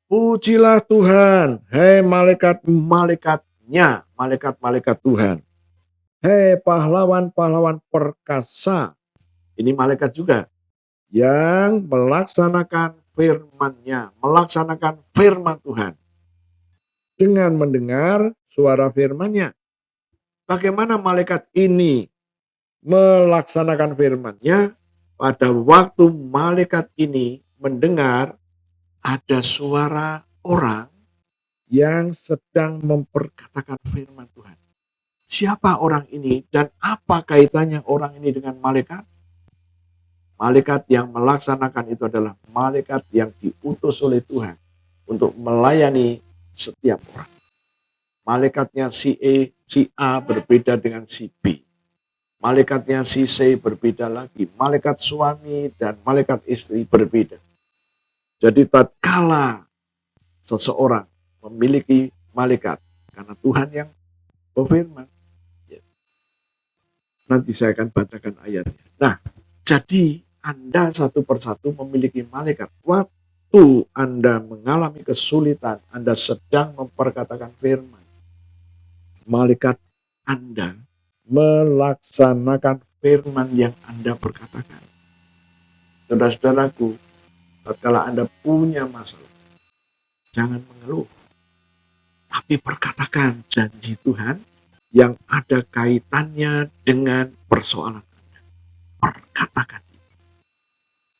Pujilah Tuhan, hei malaikat-malaikatnya, malaikat-malaikat Tuhan. Hei pahlawan-pahlawan perkasa, ini malaikat juga, yang melaksanakan firman-Nya, melaksanakan firman Tuhan. Dengan mendengar suara firman-Nya. Bagaimana malaikat ini melaksanakan firman-Nya? Pada waktu malaikat ini mendengar ada suara orang yang sedang memperkatakan firman Tuhan. Siapa orang ini dan apa kaitannya orang ini dengan malaikat? Malaikat yang melaksanakan itu adalah malaikat yang diutus oleh Tuhan untuk melayani setiap orang. Malaikatnya si A berbeda dengan si B. Malaikatnya si C berbeda lagi. Malaikat suami dan malaikat istri berbeda. Jadi tatkala seseorang memiliki malaikat, karena Tuhan yang berfirman, ya, nanti saya akan bacakan ayatnya. Nah, jadi Anda satu persatu memiliki malaikat. Waktu Anda mengalami kesulitan, Anda sedang memperkatakan firman, malaikat Anda melaksanakan firman yang Anda perkatakan. Saudara-saudaraku, tatkala Anda punya masalah, jangan mengeluh, tapi perkatakan janji Tuhan yang ada kaitannya dengan persoalan Anda. Perkatakan itu.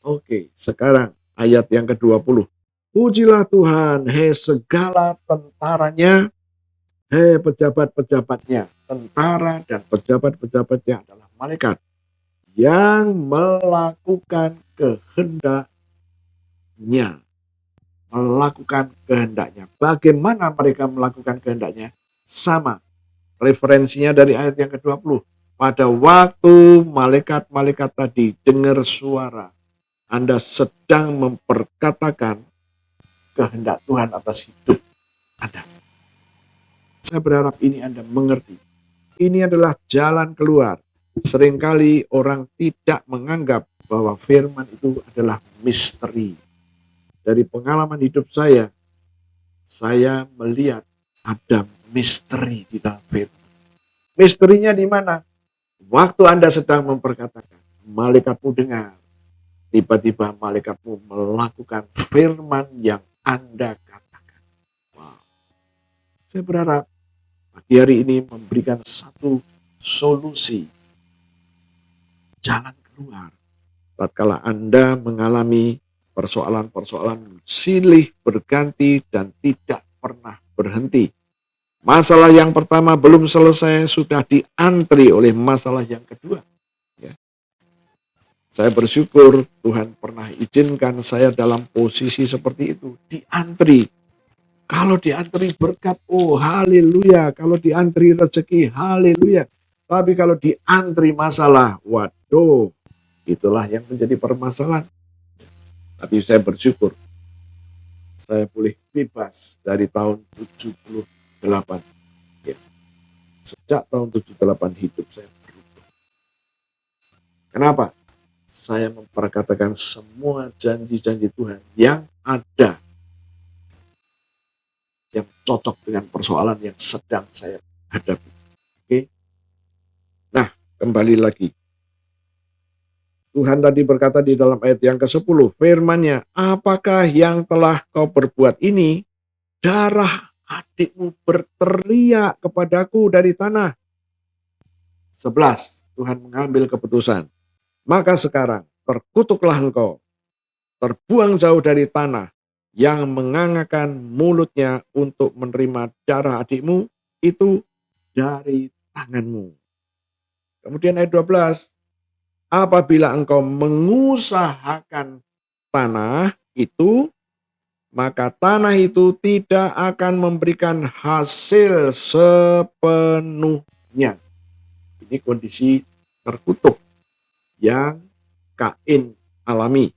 Oke, sekarang ayat yang ke-20. Pujilah Tuhan, hei segala tentaranya, hei pejabat-pejabatnya. Tentara dan pejabat-pejabatnya adalah malaikat yang melakukan kehendaknya. Melakukan kehendaknya. Bagaimana mereka melakukan kehendaknya? Sama. Referensinya dari ayat yang ke-20. Pada waktu malaikat-malaikat tadi dengar suara, Anda sedang memperkatakan kehendak Tuhan atas hidup Anda. Saya berharap ini Anda mengerti. Ini adalah jalan keluar. Seringkali orang tidak menganggap bahwa firman itu adalah misteri. Dari pengalaman hidup saya melihat ada misteri di dalam firman. Misterinya di mana? Waktu Anda sedang memperkatakan, malaikatmu dengar. Tiba-tiba malaikatmu melakukan firman yang Anda katakan. Wow. Saya berharap pagi hari ini memberikan satu solusi, jalan keluar. Tatkala Anda mengalami persoalan-persoalan silih berganti dan tidak pernah berhenti. Masalah yang pertama belum selesai, sudah diantri oleh masalah yang kedua. Ya. Saya bersyukur Tuhan pernah izinkan saya dalam posisi seperti itu. Diantri. Kalau diantri berkat, oh haleluya. Kalau diantri rezeki, haleluya. Tapi kalau diantri masalah, waduh, itulah yang menjadi permasalahan. Tapi saya bersyukur saya boleh bebas dari tahun 78. Ya. Sejak tahun 78 hidup saya berubah. Kenapa? Saya memperkatakan semua janji-janji Tuhan yang ada, yang cocok dengan persoalan yang sedang saya hadapi. Oke? Nah, kembali lagi. Tuhan tadi berkata di dalam ayat yang ke-10, firman-Nya, apakah yang telah kau perbuat ini? Darah adikmu berteriak kepadaku dari tanah. 11, Tuhan mengambil keputusan. Maka sekarang terkutuklah engkau, terbuang jauh dari tanah yang mengangakan mulutnya untuk menerima darah adikmu itu dari tanganmu. Kemudian ayat 12, apabila engkau mengusahakan tanah itu, maka tanah itu tidak akan memberikan hasil sepenuhnya. Ini kondisi terkutuk yang Kain alami.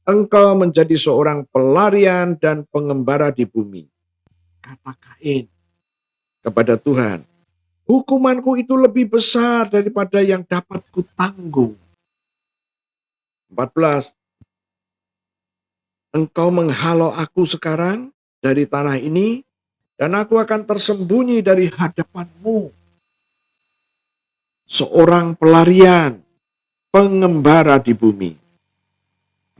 Engkau menjadi seorang pelarian dan pengembara di bumi. Kata Kain kepada Tuhan, hukumanku itu lebih besar daripada yang dapat kutanggung. 14. Engkau menghalau aku sekarang dari tanah ini, dan aku akan tersembunyi dari hadapanmu. Seorang pelarian, pengembara di bumi.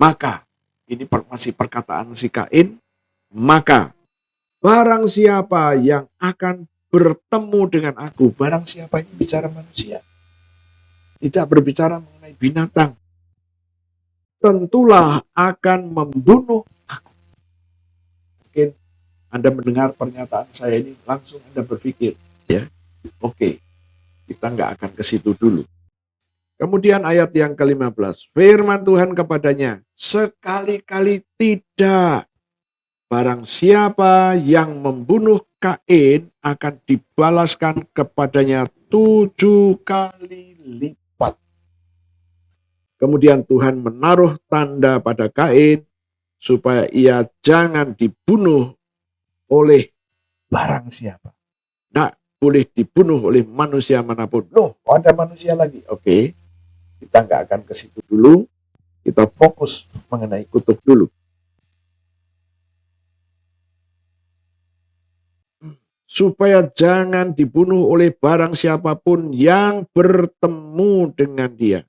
Maka, ini masih perkataan si Kain, maka barang siapa yang akan bertemu dengan aku, barang siapa ini bicara manusia, tidak berbicara mengenai binatang, tentulah akan membunuh aku. Mungkin Anda mendengar pernyataan saya ini, langsung Anda berpikir, ya, oke, kita nggak akan ke situ dulu. Kemudian ayat yang ke-15, firman Tuhan kepadanya, sekali-kali tidak. Barang siapa yang membunuh Kain akan dibalaskan kepadanya 7 kali lipat. Kemudian Tuhan menaruh tanda pada Kain supaya ia jangan dibunuh oleh barang siapa. Nah, boleh dibunuh oleh manusia manapun. Loh, ada manusia lagi. Oke, kita nggak akan ke situ dulu. Kita fokus mengenai kutuk dulu. Supaya jangan dibunuh oleh barang siapapun yang bertemu dengan dia.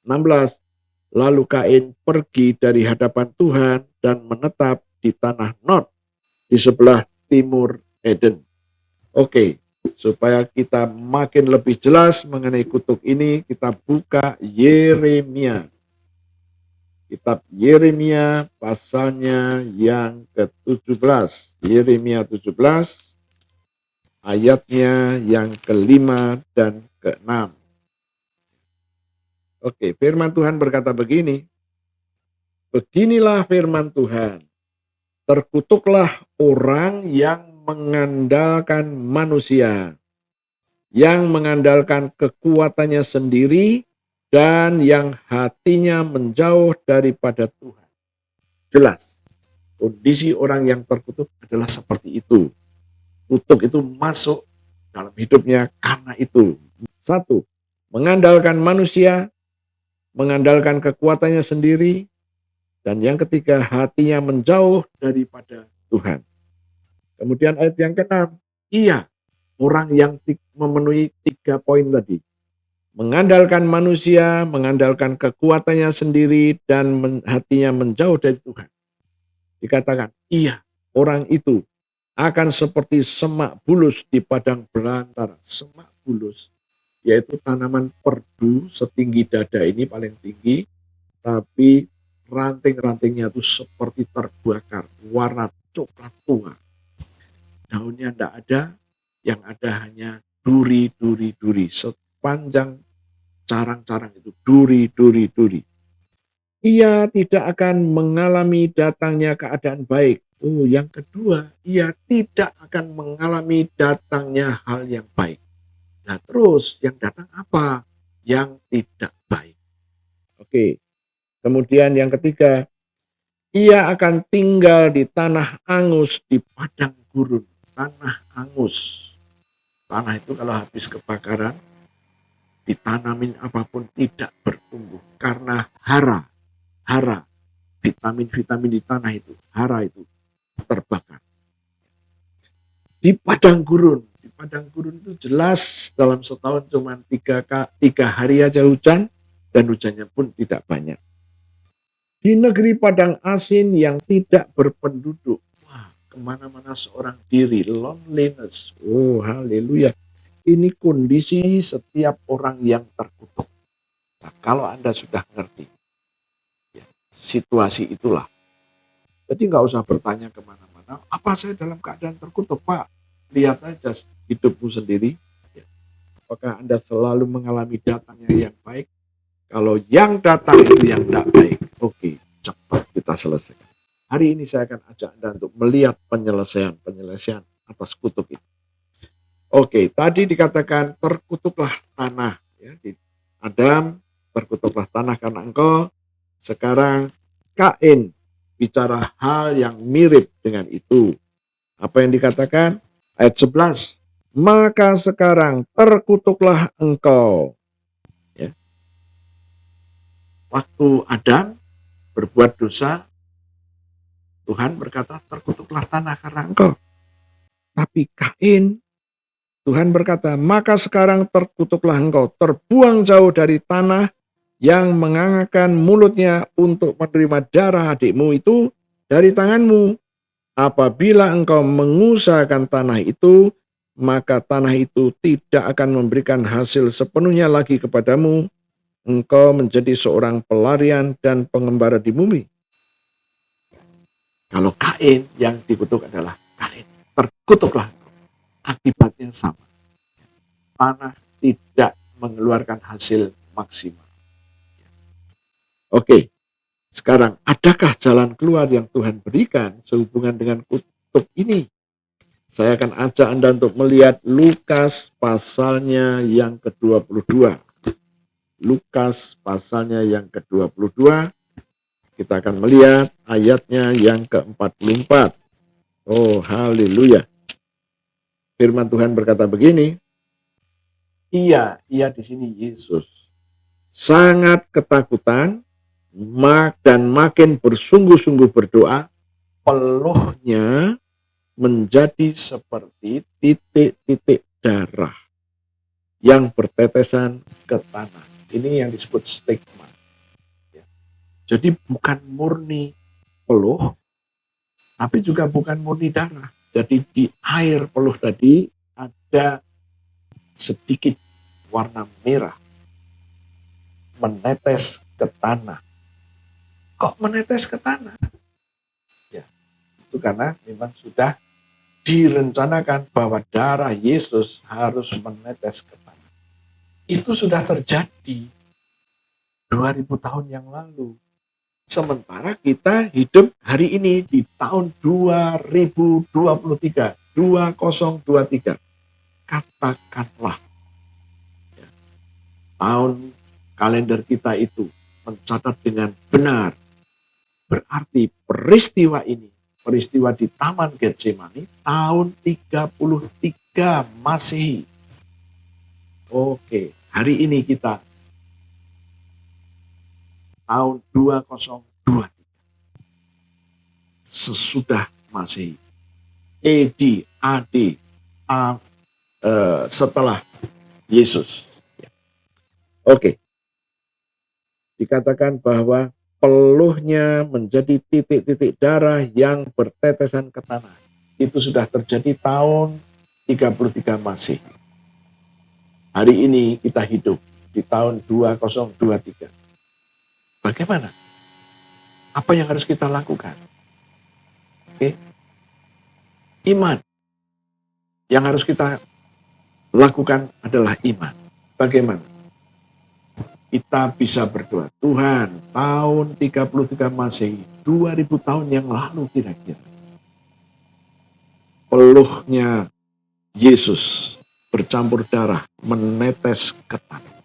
16. Lalu Kain pergi dari hadapan Tuhan dan menetap di tanah Nod, di sebelah timur Eden. Oke, supaya kita makin lebih jelas mengenai kutuk ini, kita buka Yeremia. kitab Yeremia pasalnya yang ke-17. Yeremia 17 ayatnya yang ke-5 dan ke-6. Oke, firman Tuhan berkata begini. Beginilah firman Tuhan. Terkutuklah orang yang mengandalkan manusia, yang mengandalkan kekuatannya sendiri, dan yang hatinya menjauh daripada Tuhan. Jelas, kondisi orang yang terkutuk adalah seperti itu. Kutuk itu masuk dalam hidupnya karena itu. Satu, mengandalkan manusia, mengandalkan kekuatannya sendiri, dan yang ketiga, hatinya menjauh daripada Tuhan. Kemudian ayat yang ke-6, iya, orang yang memenuhi 3 poin tadi. Mengandalkan manusia, mengandalkan kekuatannya sendiri, dan hatinya menjauh dari Tuhan. Dikatakan, iya, orang itu akan seperti semak bulus di padang belantara. Semak bulus, yaitu tanaman perdu setinggi dada ini paling tinggi, tapi ranting-rantingnya itu seperti terbakar, warna coklat tua. Daunnya tidak ada, yang ada hanya duri-duri. Sepanjang carang-carang itu duri. Ia tidak akan mengalami datangnya keadaan baik. Oh, yang kedua, ia tidak akan mengalami datangnya hal yang baik. Nah, terus yang datang apa? Yang tidak baik. Oke. Kemudian yang ketiga, ia akan tinggal di tanah angus, di padang gurun. Tanah angus. Tanah itu kalau habis kebakaran, ditanamin apapun tidak bertumbuh. Karena hara, vitamin-vitamin di tanah itu, hara itu terbakar. Di padang gurun itu jelas dalam setahun cuma 3 hari aja hujan, dan hujannya pun tidak banyak. Di negeri padang asin yang tidak berpenduduk. Wah, kemana-mana seorang diri, loneliness. Oh, haleluya. Ini kondisi setiap orang yang terkutuk. Nah, kalau Anda sudah ngerti, ya, situasi itulah. Jadi nggak usah bertanya kemana-mana, apa saya dalam keadaan terkutuk, Pak? Lihat aja hidupmu sendiri. Ya. Apakah Anda selalu mengalami datangnya yang baik? Kalau yang datang itu yang tidak baik, oke, cepat kita selesaikan. Hari ini saya akan ajak Anda untuk melihat penyelesaian atas kutuk itu. Oke, tadi dikatakan terkutuklah tanah. Ya, di Adam, terkutuklah tanah karena engkau. Sekarang Kain bicara hal yang mirip dengan itu. Apa yang dikatakan? Ayat 11. Maka sekarang terkutuklah engkau. Waktu Adam berbuat dosa, Tuhan berkata, terkutuklah tanah karena engkau. Tapi Kain, Tuhan berkata, maka sekarang terkutuklah engkau, terbuang jauh dari tanah yang mengangkat mulutnya untuk menerima darah adikmu itu dari tanganmu. Apabila engkau mengusahakan tanah itu, maka tanah itu tidak akan memberikan hasil sepenuhnya lagi kepadamu. Engkau menjadi seorang pelarian dan pengembara di bumi. Kalau Kain, yang dikutuk adalah Kain. Terkutuklah. Akibatnya sama. Tanah tidak mengeluarkan hasil maksimal. Oke, sekarang adakah jalan keluar yang Tuhan berikan sehubungan dengan kutuk ini? Saya akan ajak Anda untuk melihat Lukas pasalnya yang ke-22. Lukas pasalnya yang ke-22, kita akan melihat ayatnya yang ke-44. Oh, haleluya. Firman Tuhan berkata begini, ia di sini Yesus, sangat ketakutan dan makin bersungguh-sungguh berdoa, peluhnya menjadi seperti titik-titik darah yang bertetesan ke tanah. Ini yang disebut stigma. Jadi bukan murni peluh, tapi juga bukan murni darah. Jadi di air peluh tadi ada sedikit warna merah menetes ke tanah. kok menetes ke tanah? Ya, itu karena memang sudah direncanakan bahwa darah Yesus harus menetes ke tanah. Itu sudah terjadi 2000 tahun yang lalu. Sementara kita hidup hari ini di tahun 2023, 2023. Katakanlah ya, tahun kalender kita itu mencatat dengan benar. Berarti peristiwa ini, peristiwa di Taman Getsemani tahun 33 Masehi. Oke, hari ini kita tahun 2023 sesudah Masehi. AD, AD, setelah Yesus. Oke. Dikatakan bahwa peluhnya menjadi titik-titik darah yang bertetesan ke tanah. Itu sudah terjadi tahun 33 Masehi. Hari ini kita hidup di tahun 2023. Bagaimana? Apa yang harus kita lakukan? Oke. Iman. Yang harus kita lakukan adalah iman. Bagaimana? Kita bisa berdoa, Tuhan, tahun 33 Masehi, 2000 tahun yang lalu kira-kira. Peluhnya Yesus bercampur darah, menetes ke tanah.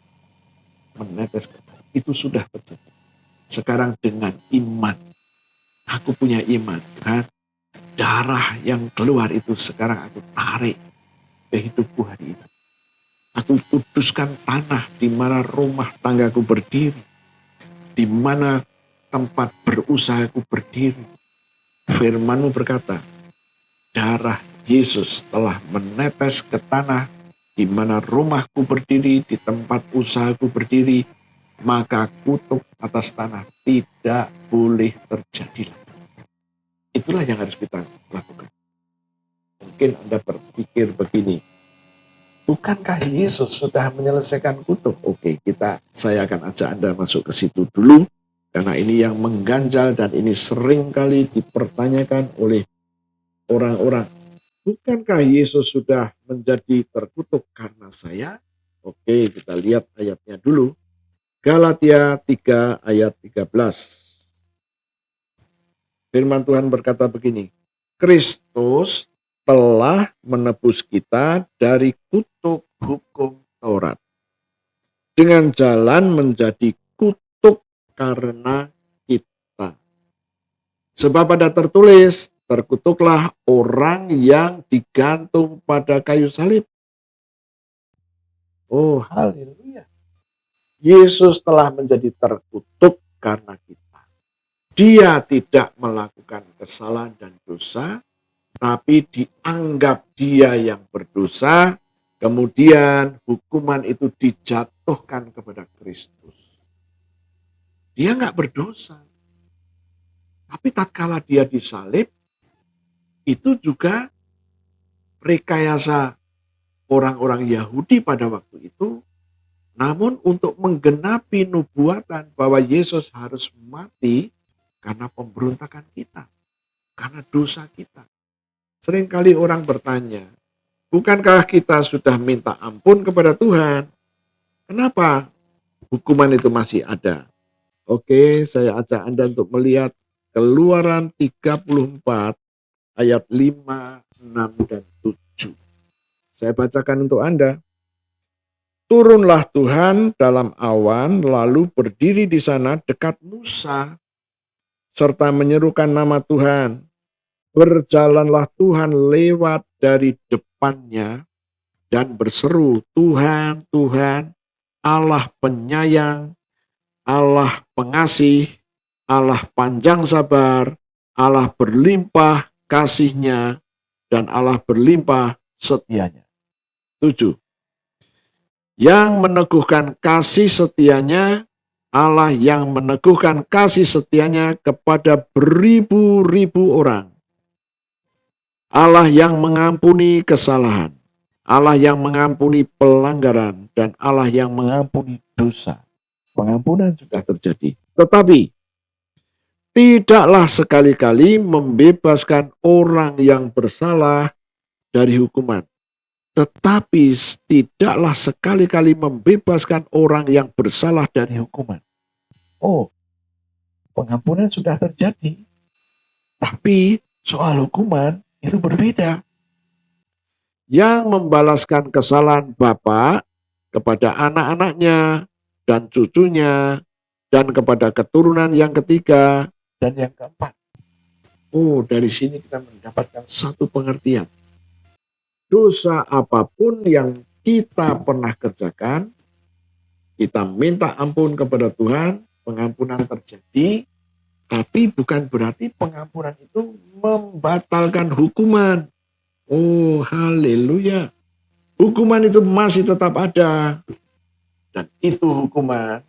Menetes ke tanah. Itu sudah terjadi. Sekarang dengan iman, aku punya iman, kan? Darah yang keluar itu sekarang aku tarik ke hidupku hari ini. Aku kuduskan tanah di mana rumah tanggaku berdiri, di mana tempat berusahaku berdiri. Firman-Mu berkata, darah Yesus telah menetes ke tanah di mana rumahku berdiri, di tempat usahaku berdiri, maka kutuk atas tanah tidak boleh terjadi lagi. Itulah yang harus kita lakukan. Mungkin Anda berpikir begini, bukankah Yesus sudah menyelesaikan kutuk? Oke, saya akan ajak Anda masuk ke situ dulu, karena ini yang mengganjal dan ini seringkali dipertanyakan oleh orang-orang. Bukankah Yesus sudah menjadi terkutuk karena saya? Oke, kita lihat ayatnya dulu. Galatia 3 ayat 13. Firman Tuhan berkata begini, Kristus telah menebus kita dari kutuk hukum Taurat dengan jalan menjadi kutuk karena kita. Sebab ada tertulis, terkutuklah orang yang digantung pada kayu salib. Oh, haleluya. Yesus telah menjadi terkutuk karena kita. Dia tidak melakukan kesalahan dan dosa, tapi dianggap dia yang berdosa, kemudian hukuman itu dijatuhkan kepada Kristus. Dia nggak berdosa. Tapi tatkala dia disalib, itu juga rekayasa orang-orang Yahudi pada waktu itu. Namun untuk menggenapi nubuatan bahwa Yesus harus mati karena pemberontakan kita, karena dosa kita. Seringkali orang bertanya, bukankah kita sudah minta ampun kepada Tuhan? Kenapa hukuman itu masih ada? Oke, saya ajak Anda untuk melihat Keluaran 34 ayat 5, 6, dan 7. Saya bacakan untuk Anda. Turunlah Tuhan dalam awan, lalu berdiri di sana dekat Musa, serta menyerukan nama Tuhan. Berjalanlah Tuhan lewat dari depannya dan berseru, Tuhan, Tuhan, Allah penyayang, Allah pengasih, Allah panjang sabar, Allah berlimpah kasihnya, dan Allah berlimpah setianya. 7. Yang meneguhkan kasih setianya, Allah yang meneguhkan kasih setianya kepada beribu-ribu orang. Allah yang mengampuni kesalahan, Allah yang mengampuni pelanggaran, dan Allah yang mengampuni dosa. Pengampunan sudah terjadi. Tetapi tidaklah sekali-kali membebaskan orang yang bersalah dari hukuman. Tetapi tidaklah sekali-kali membebaskan orang yang bersalah dari hukuman. Oh, pengampunan sudah terjadi. Tapi soal hukuman itu berbeda. Yang membalaskan kesalahan Bapa kepada anak-anaknya dan cucunya dan kepada keturunan yang ketiga dan yang keempat. Oh, dari sini kita mendapatkan satu pengertian. Dosa apapun yang kita pernah kerjakan, kita minta ampun kepada Tuhan, pengampunan terjadi, tapi bukan berarti pengampunan itu membatalkan hukuman. Oh, haleluya. Hukuman itu masih tetap ada. Dan itu hukuman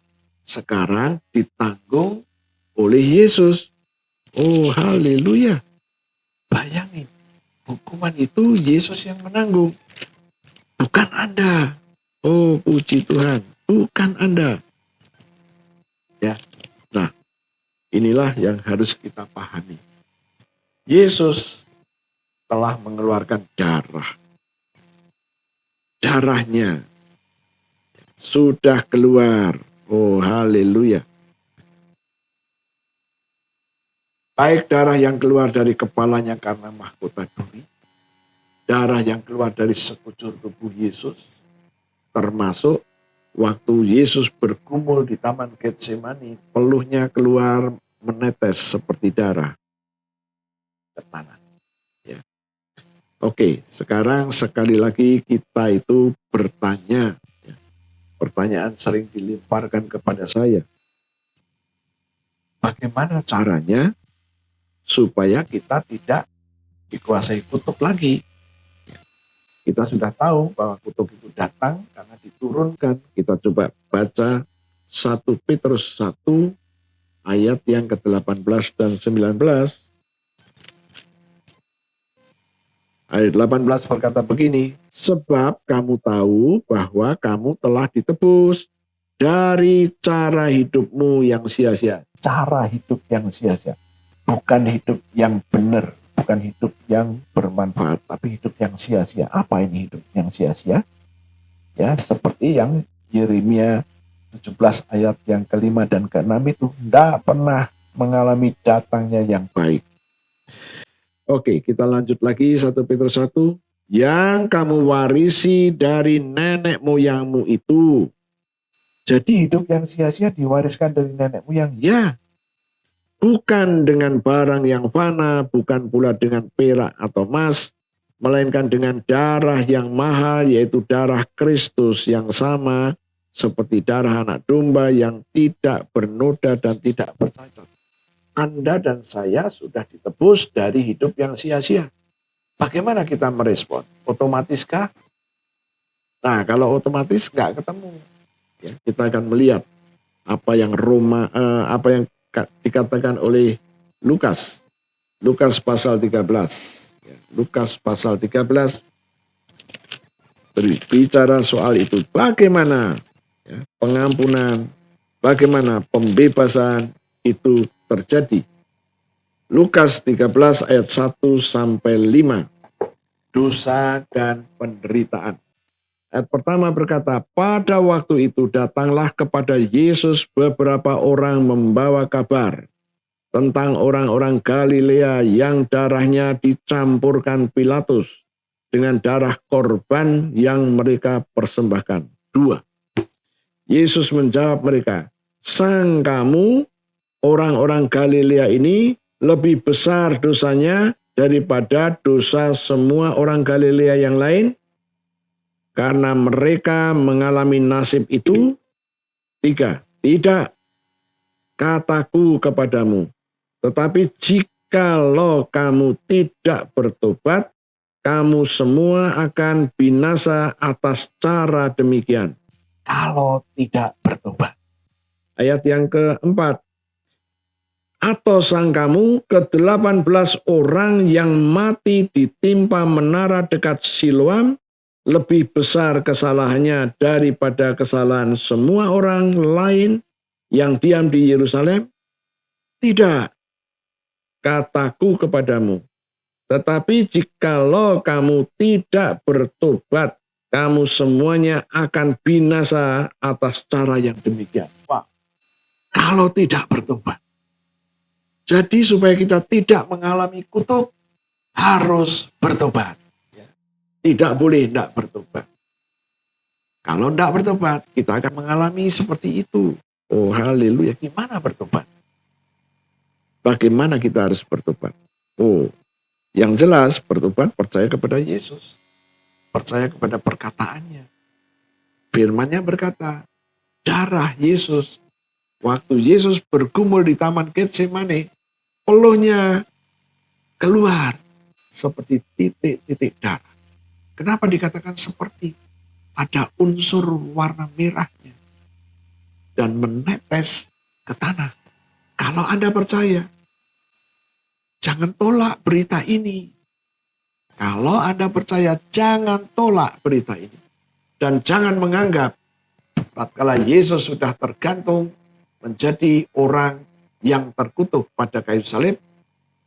sekarang ditanggung oleh Yesus. Oh, haleluya. Bayangin, hukuman itu Yesus yang menanggung. Bukan Anda. Oh, puji Tuhan. Bukan Anda. Ya. Nah, inilah yang harus kita pahami. Yesus telah mengeluarkan darah. Darahnya sudah keluar. Oh, haleluya. Baik darah yang keluar dari kepalanya karena mahkota duri, darah yang keluar dari sekujur tubuh Yesus, termasuk waktu Yesus bergumul di Taman Getsemani, peluhnya keluar menetes seperti darah ke tanah. Ya. Oke, sekarang sekali lagi kita itu bertanya. Ya. Pertanyaan sering dilemparkan kepada saya. Bagaimana caranya supaya kita tidak dikuasai kutuk lagi? Kita sudah tahu bahwa kutuk itu datang karena diturunkan. Kita coba baca 1 Petrus 1 ayat yang ke-18 dan 19. Ayat 18 berkata begini, sebab kamu tahu bahwa kamu telah ditebus dari cara hidupmu yang sia-sia. Cara hidup yang sia-sia. Bukan hidup yang benar, bukan hidup yang bermanfaat, tapi hidup yang sia-sia. Apa ini hidup yang sia-sia? Ya, seperti yang Yeremia 17 ayat yang ke-5 dan ke-6 itu tidak pernah mengalami datangnya yang baik. Oke, kita lanjut lagi 1 Petrus 1. Yang kamu warisi dari nenek moyangmu itu. Jadi hidup yang sia-sia diwariskan dari nenek moyang. Ya, bukan dengan barang yang fana, bukan pula dengan perak atau emas, melainkan dengan darah yang mahal, yaitu darah Kristus yang sama seperti darah anak domba yang tidak bernoda dan tidak bercacat. Anda dan saya sudah ditebus dari hidup yang sia-sia. Bagaimana kita merespon? Otomatiskah? Nah, kalau otomatis nggak ketemu. Ya, kita akan melihat apa yang dikatakan oleh Lukas. Lukas pasal 13. Ya, Lukas pasal 13 berbicara soal itu. Bagaimana ya, pengampunan, bagaimana pembebasan itu terjadi. Lukas 13 ayat 1 sampai 5. Dosa dan penderitaan. Ayat pertama berkata, pada waktu itu datanglah kepada Yesus beberapa orang membawa kabar tentang orang-orang Galilea yang darahnya dicampurkan Pilatus dengan darah korban yang mereka persembahkan. 2. Yesus menjawab mereka, sang kamu orang-orang Galilea ini lebih besar dosanya daripada dosa semua orang Galilea yang lain, karena mereka mengalami nasib itu. 3. Tidak, kataku kepadamu, tetapi jikalau kamu tidak bertobat, kamu semua akan binasa atas cara demikian. Kalau tidak bertobat. Ayat yang keempat. Atau sangkamu ke-18 orang yang mati ditimpa menara dekat Siloam lebih besar kesalahannya daripada kesalahan semua orang lain yang diam di Yerusalem? Tidak, kataku kepadamu. Tetapi jikalau kamu tidak bertobat, kamu semuanya akan binasa atas cara yang demikian. Wah, kalau tidak bertobat. Jadi supaya kita tidak mengalami kutuk, harus bertobat. Tidak boleh tidak bertobat. Kalau tidak bertobat, kita akan mengalami seperti itu. Oh haleluya, gimana bertobat? Bagaimana kita harus bertobat? Oh, yang jelas bertobat percaya kepada Yesus. Percaya kepada perkataannya. Firman-Nya berkata, darah Yesus. Waktu Yesus bergumul di Taman Getsemane, peluhnya keluar seperti titik-titik darah. Kenapa dikatakan seperti? Ada unsur warna merahnya dan menetes ke tanah. Kalau Anda percaya, jangan tolak berita ini. Kalau Anda percaya, jangan tolak berita ini. Dan jangan menganggap tatkala Yesus sudah tergantung menjadi orang yang terkutuk pada kayu salib,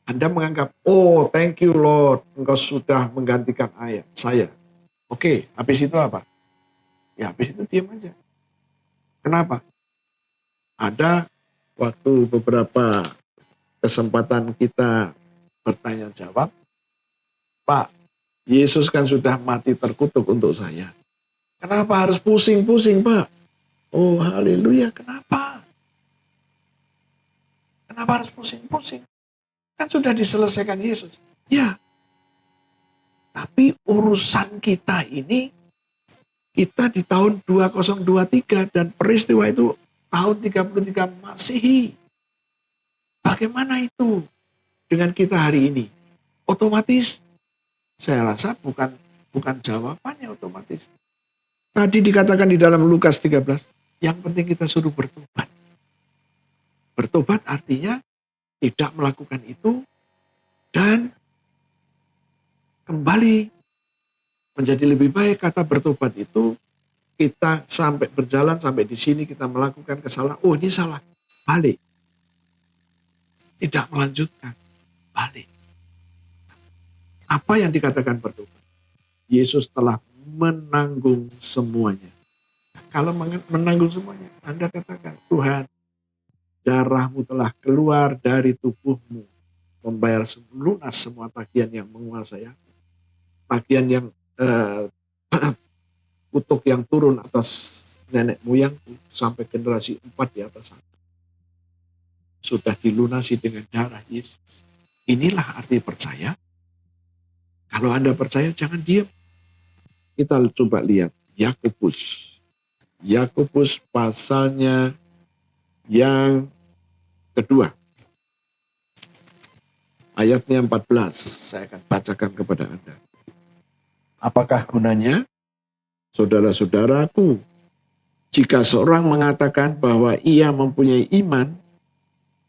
Anda menganggap, oh thank you Lord, Engkau sudah menggantikan saya. Oke, habis itu apa? Ya habis itu diam aja. Kenapa? Ada waktu beberapa kesempatan kita bertanya jawab, Pak, Yesus kan sudah mati terkutuk untuk saya. Kenapa harus pusing-pusing, Pak? Oh haleluya, kenapa? Kenapa harus pusing-pusing? Kan sudah diselesaikan Yesus. Ya, tapi urusan kita ini, kita di tahun 2023 dan peristiwa itu tahun 33 Masehi. Bagaimana itu dengan kita hari ini? Otomatis, saya rasa bukan jawabannya otomatis. Tadi dikatakan di dalam Lukas 13, yang penting kita suruh bertobat. Bertobat artinya tidak melakukan itu dan kembali menjadi lebih baik. Kata bertobat itu kita sampai berjalan sampai di sini kita melakukan kesalahan. Oh ini salah, balik. Tidak melanjutkan, balik. Apa yang dikatakan bertobat? Yesus telah menanggung semuanya. Kalau menanggung semuanya, Anda katakan, Tuhan, darahmu telah keluar dari tubuhmu, membayar lunas semua tagihan yang menguasai aku. Tagihan yang kutuk yang turun atas nenek moyangku sampai generasi 4 di atas aku. Sudah dilunasi dengan darah Yesus. Inilah arti percaya. Kalau Anda percaya jangan diam. Kita coba lihat Yakobus. Yakobus pasalnya yang kedua. Ayatnya 14. Saya akan bacakan kepada Anda. Apakah gunanya? Saudara-saudaraku, jika seorang mengatakan bahwa ia mempunyai iman,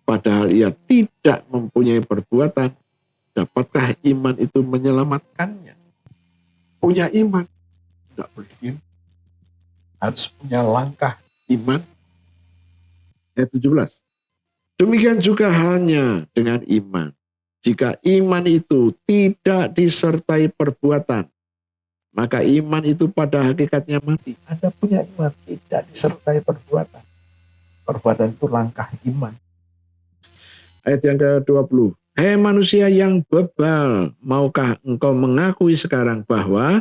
padahal ia tidak mempunyai perbuatan, dapatkah iman itu menyelamatkannya? Punya iman, tidak boleh diam. Harus punya langkah iman. Ayat 17. Demikian juga halnya dengan iman. Jika iman itu tidak disertai perbuatan, maka iman itu pada hakikatnya mati. Anda punya iman tidak disertai perbuatan. Perbuatan itu langkah iman. Ayat yang ke-20. Hei manusia yang bebal, maukah engkau mengakui sekarang bahwa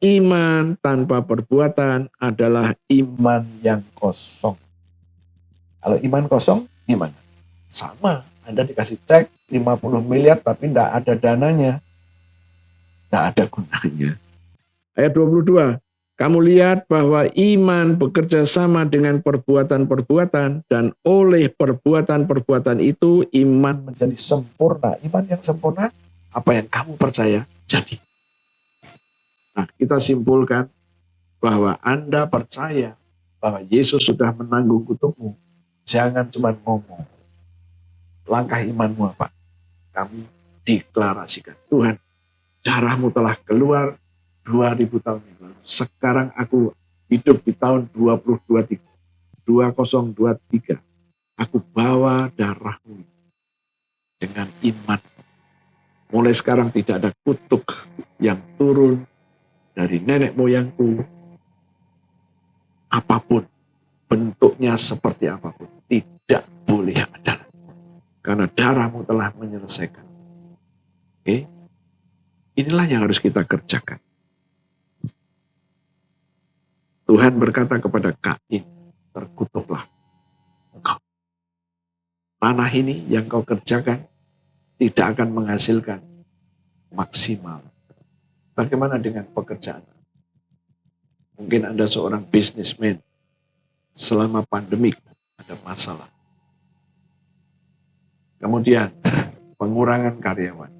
iman tanpa perbuatan adalah iman yang kosong. Kalau iman kosong, gimana? Sama, Anda dikasih cek 50 miliar tapi tidak ada dananya. Tidak ada gunanya. Ayat 22, kamu lihat bahwa iman bekerja sama dengan perbuatan-perbuatan dan oleh perbuatan-perbuatan itu iman menjadi sempurna. Iman yang sempurna, apa yang kamu percaya, jadi. Nah, kita simpulkan bahwa Anda percaya bahwa Yesus sudah menanggung kutukmu. Jangan cuma ngomong. Langkah imanmu apa? Kamu deklarasikan, Tuhan, darahmu telah keluar 2000 tahun yang lalu. Sekarang aku hidup di tahun 2023. Aku bawa darahmu. dengan iman. Mulai sekarang tidak ada kutuk yang turun dari nenek moyangku. Apapun, bentuknya seperti apapun, tidak boleh ada. Karena darahmu telah menyelesaikan. Oke? Inilah yang harus kita kerjakan. Tuhan berkata kepada Kain, terkutuklah engkau. Tanah ini yang kau kerjakan tidak akan menghasilkan maksimal. Bagaimana dengan pekerjaan? Mungkin Anda seorang bisnismen, selama pandemik ada masalah. Kemudian pengurangan karyawan,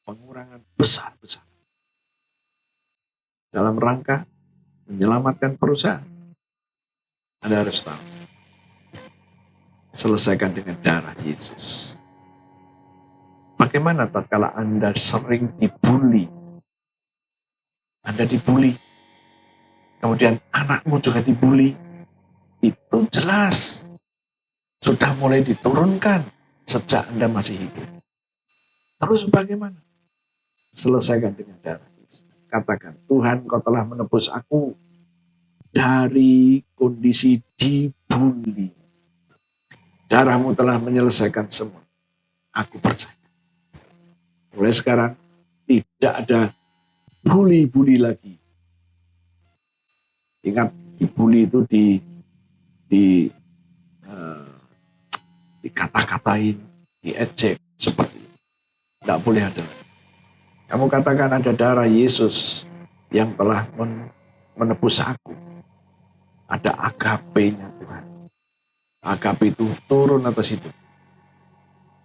pengurangan besar-besar. Dalam rangka menyelamatkan perusahaan. Anda harus tahu, selesaikan dengan darah Yesus. Bagaimana tatkala Anda sering dibully? Anda dibully, kemudian anakmu juga dibully. Itu jelas sudah mulai diturunkan sejak Anda masih hidup. Terus bagaimana? Selesaikan dengan darah Yesus. Katakan, Tuhan, kau telah menebus aku dari kondisi dibully. Darahmu telah menyelesaikan semua. Aku percaya. Mulai sekarang tidak ada bully-bully lagi. Ingat, dibully itu dikata-katain, diejek seperti itu. Tidak boleh ada. Kamu katakan ada darah Yesus yang telah menebus aku. Ada agape-nya Tuhan. Agape itu turun atas hidup.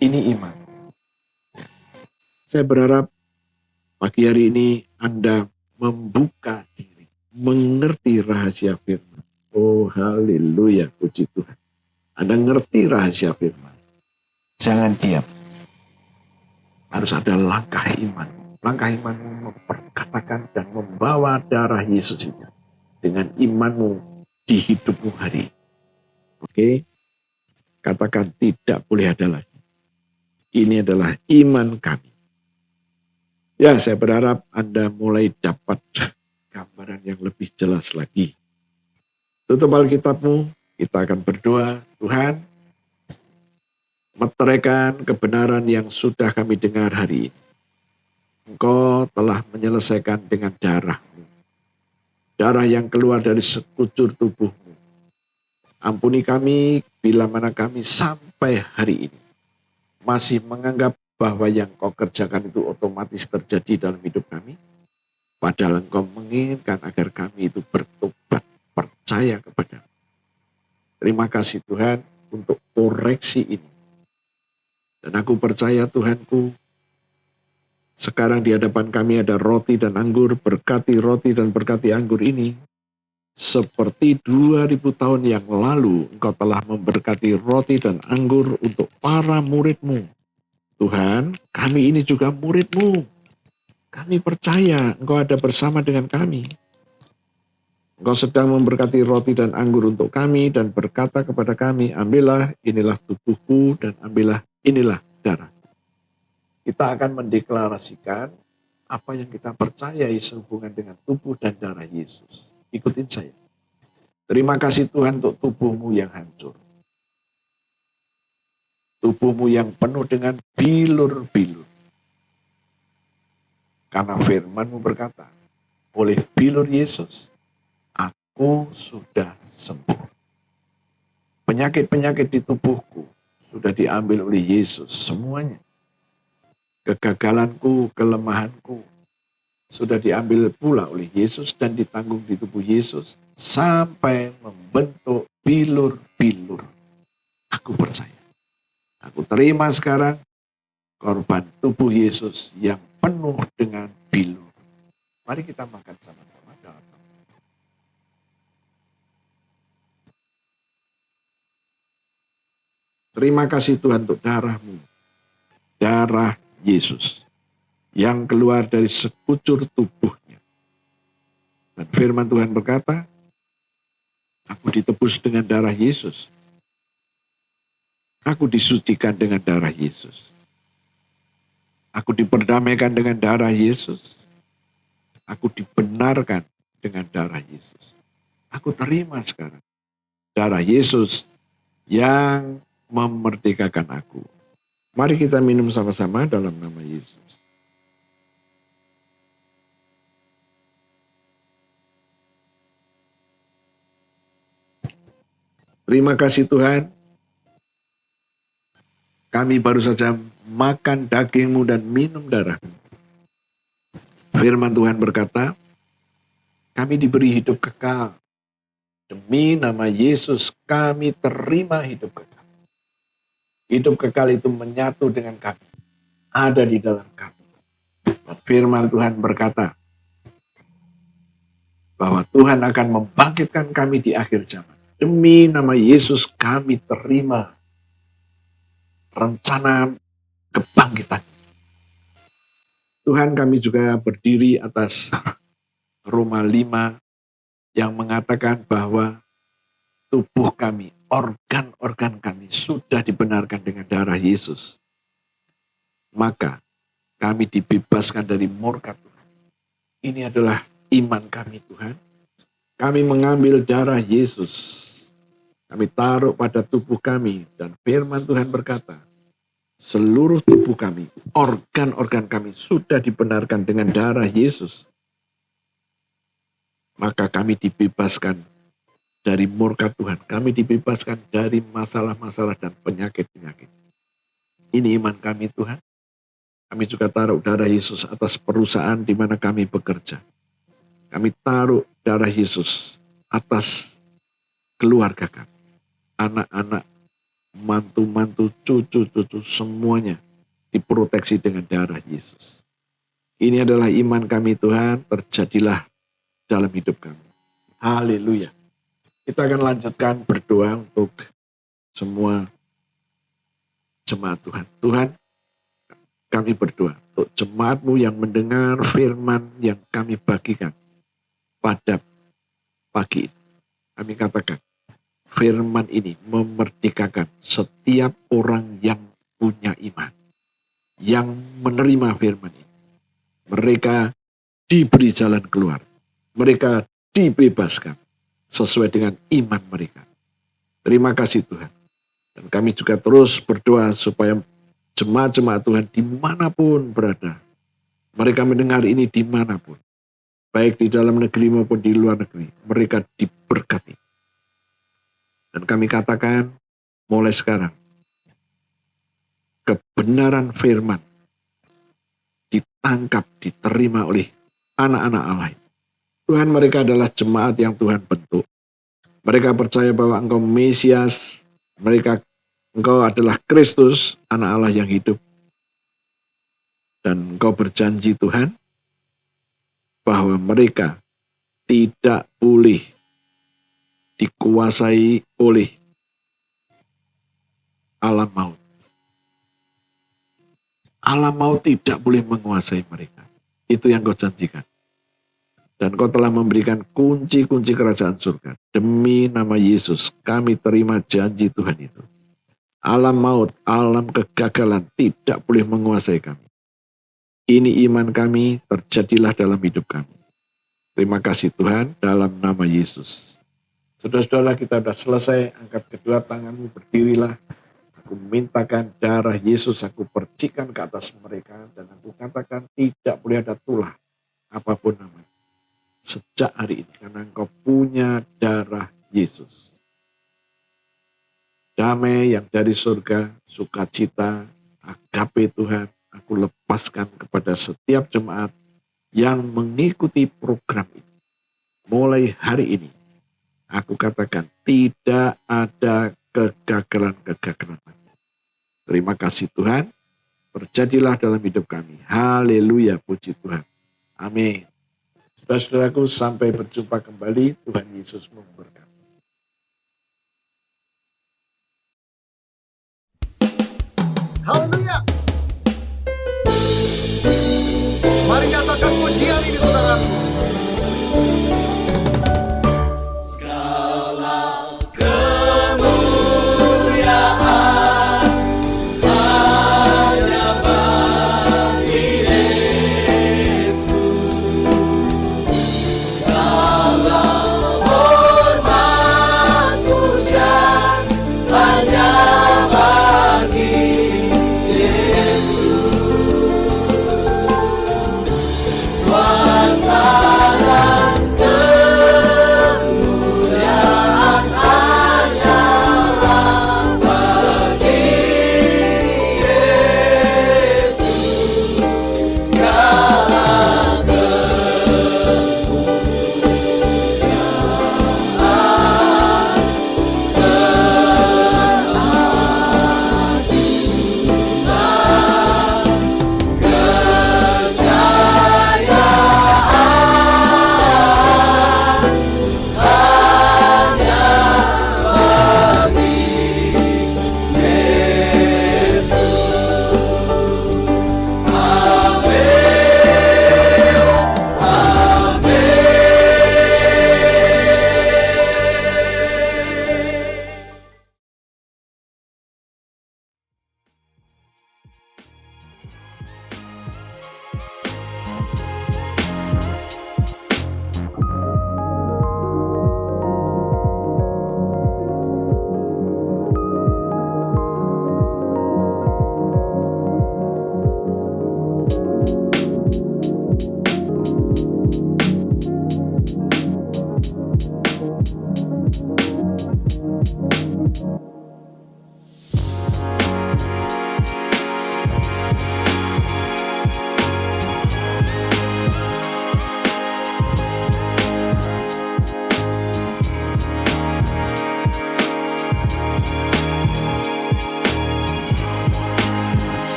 Ini iman. Saya berharap pagi hari ini Anda membuka diri, mengerti rahasia firman. Oh haleluya, puji Tuhan. Anda ngerti rahasia firman. Jangan diam. Harus ada langkah iman. Langkah imanmu memperkatakan dan membawa darah Yesus itu dengan imanmu di hidupmu hari ini. Oke? Katakan tidak boleh ada lagi. Ini adalah iman kami. Ya, saya berharap Anda mulai dapat gambaran yang lebih jelas lagi. Tutup Alkitabmu, kita akan berdoa. Tuhan, meteraikan kebenaran yang sudah kami dengar hari ini. Engkau telah menyelesaikan dengan darah-Mu. Darah yang keluar dari sekujur tubuh-Mu. Ampuni kami bila mana kami sampai hari ini masih menganggap bahwa yang Kau kerjakan itu otomatis terjadi dalam hidup kami. Padahal Engkau menginginkan agar kami itu bertobat, percaya kepada-Mu. Terima kasih Tuhan untuk koreksi ini. Dan aku percaya Tuhanku, sekarang di hadapan kami ada roti dan anggur, berkati roti dan berkati anggur ini. Seperti 2000 tahun yang lalu Engkau telah memberkati roti dan anggur untuk para murid-Mu. Tuhan, kami ini juga murid-Mu. Kami percaya Engkau ada bersama dengan kami. Engkau sedang memberkati roti dan anggur untuk kami dan berkata kepada kami, ambillah, inilah tubuhku dan ambillah, inilah darah. Kita akan mendeklarasikan apa yang kita percayai sehubungan dengan tubuh dan darah Yesus. Ikutin saya. Terima kasih Tuhan untuk tubuhmu yang hancur. Tubuhmu yang penuh dengan bilur-bilur. Karena firman-Mu berkata, oleh bilur Yesus, aku sudah sembuh. Penyakit-penyakit di tubuhku sudah diambil oleh Yesus semuanya. Kegagalanku, kelemahanku sudah diambil pula oleh Yesus dan ditanggung di tubuh Yesus sampai membentuk bilur-bilur. Aku percaya. Aku terima sekarang korban tubuh Yesus yang penuh dengan bilur. Mari kita makan sama-sama dalam nama. Terima kasih Tuhan untuk darah-Mu. Darah Yesus yang keluar dari sekujur tubuhnya. Dan firman Tuhan berkata, aku ditebus dengan darah Yesus. Aku disucikan dengan darah Yesus. Aku diperdamaikan dengan darah Yesus. Aku dibenarkan dengan darah Yesus. Aku terima sekarang darah Yesus yang memerdekakan aku. Mari kita minum sama-sama dalam nama Yesus. Terima kasih Tuhan. Kami baru saja makan daging-Mu dan minum darah-Mu. Firman Tuhan berkata, kami diberi hidup kekal. Demi nama Yesus kami terima hidup kekal. Hidup kekal itu menyatu dengan kami. Ada di dalam kami. Firman Tuhan berkata, bahwa Tuhan akan membangkitkan kami di akhir zaman. Demi nama Yesus kami terima rencana kebangkitan. Tuhan, kami juga berdiri atas Roma 5 yang mengatakan bahwa tubuh kami, organ-organ kami sudah dibenarkan dengan darah Yesus. Maka kami dibebaskan dari murka Tuhan. Ini adalah iman kami Tuhan. Kami mengambil darah Yesus. Kami taruh pada tubuh kami. Dan firman Tuhan berkata, seluruh tubuh kami, organ-organ kami sudah dibenarkan dengan darah Yesus. Maka kami dibebaskan dari murka Tuhan. Kami dibebaskan dari masalah-masalah dan penyakit-penyakit. Ini iman kami Tuhan. Kami juga taruh darah Yesus atas perusahaan di mana kami bekerja. Kami taruh darah Yesus atas keluarga kami. Anak-anak, mantu-mantu, cucu-cucu, semuanya diproteksi dengan darah Yesus. Ini adalah iman kami Tuhan, terjadilah dalam hidup kami. Haleluya. Kita akan lanjutkan berdoa untuk semua jemaat Tuhan. Tuhan, kami berdoa untuk jemaat-Mu yang mendengar firman yang kami bagikan pada pagi ini. Kami katakan, firman ini memerdekakan setiap orang yang punya iman, yang menerima firman ini. Mereka diberi jalan keluar. Mereka dibebaskan sesuai dengan iman mereka. Terima kasih Tuhan. Dan kami juga terus berdoa supaya jemaat-jemaat Tuhan dimanapun berada. Mereka mendengar ini dimanapun. Baik di dalam negeri maupun di luar negeri. Mereka diberkati. Dan kami katakan mulai sekarang. Kebenaran firman ditangkap, diterima oleh anak-anak Allah. Tuhan, mereka adalah jemaat yang Tuhan bentuk. Mereka percaya bahwa Engkau Mesias. Engkau adalah Kristus, anak Allah yang hidup. Dan Engkau berjanji Tuhan, bahwa mereka tidak boleh dikuasai oleh alam maut. Alam maut tidak boleh menguasai mereka. Itu yang Kau janjikan. Dan Kau telah memberikan kunci-kunci kerajaan surga. Demi nama Yesus, kami terima janji Tuhan itu. Alam maut, alam kegagalan tidak boleh menguasai kami. Ini iman kami, terjadilah dalam hidup kami. Terima kasih Tuhan, dalam nama Yesus. Saudara-saudara, kita sudah selesai. Angkat kedua tanganmu, berdirilah. Aku mintakan darah Yesus, aku percikan ke atas mereka. Dan aku katakan tidak boleh ada tulah, apapun namanya. Sejak hari ini, karena Engkau punya darah Yesus. Damai yang dari surga, sukacita, agape Tuhan, aku lepaskan kepada setiap jemaat yang mengikuti program ini. Mulai hari ini, aku katakan tidak ada kegagalan-kegagalan. Terima kasih Tuhan, terjadilah dalam hidup kami. Haleluya, puji Tuhan. Amin. Saudara-saudaraku, sampai berjumpa kembali. Tuhan Yesus memberkati.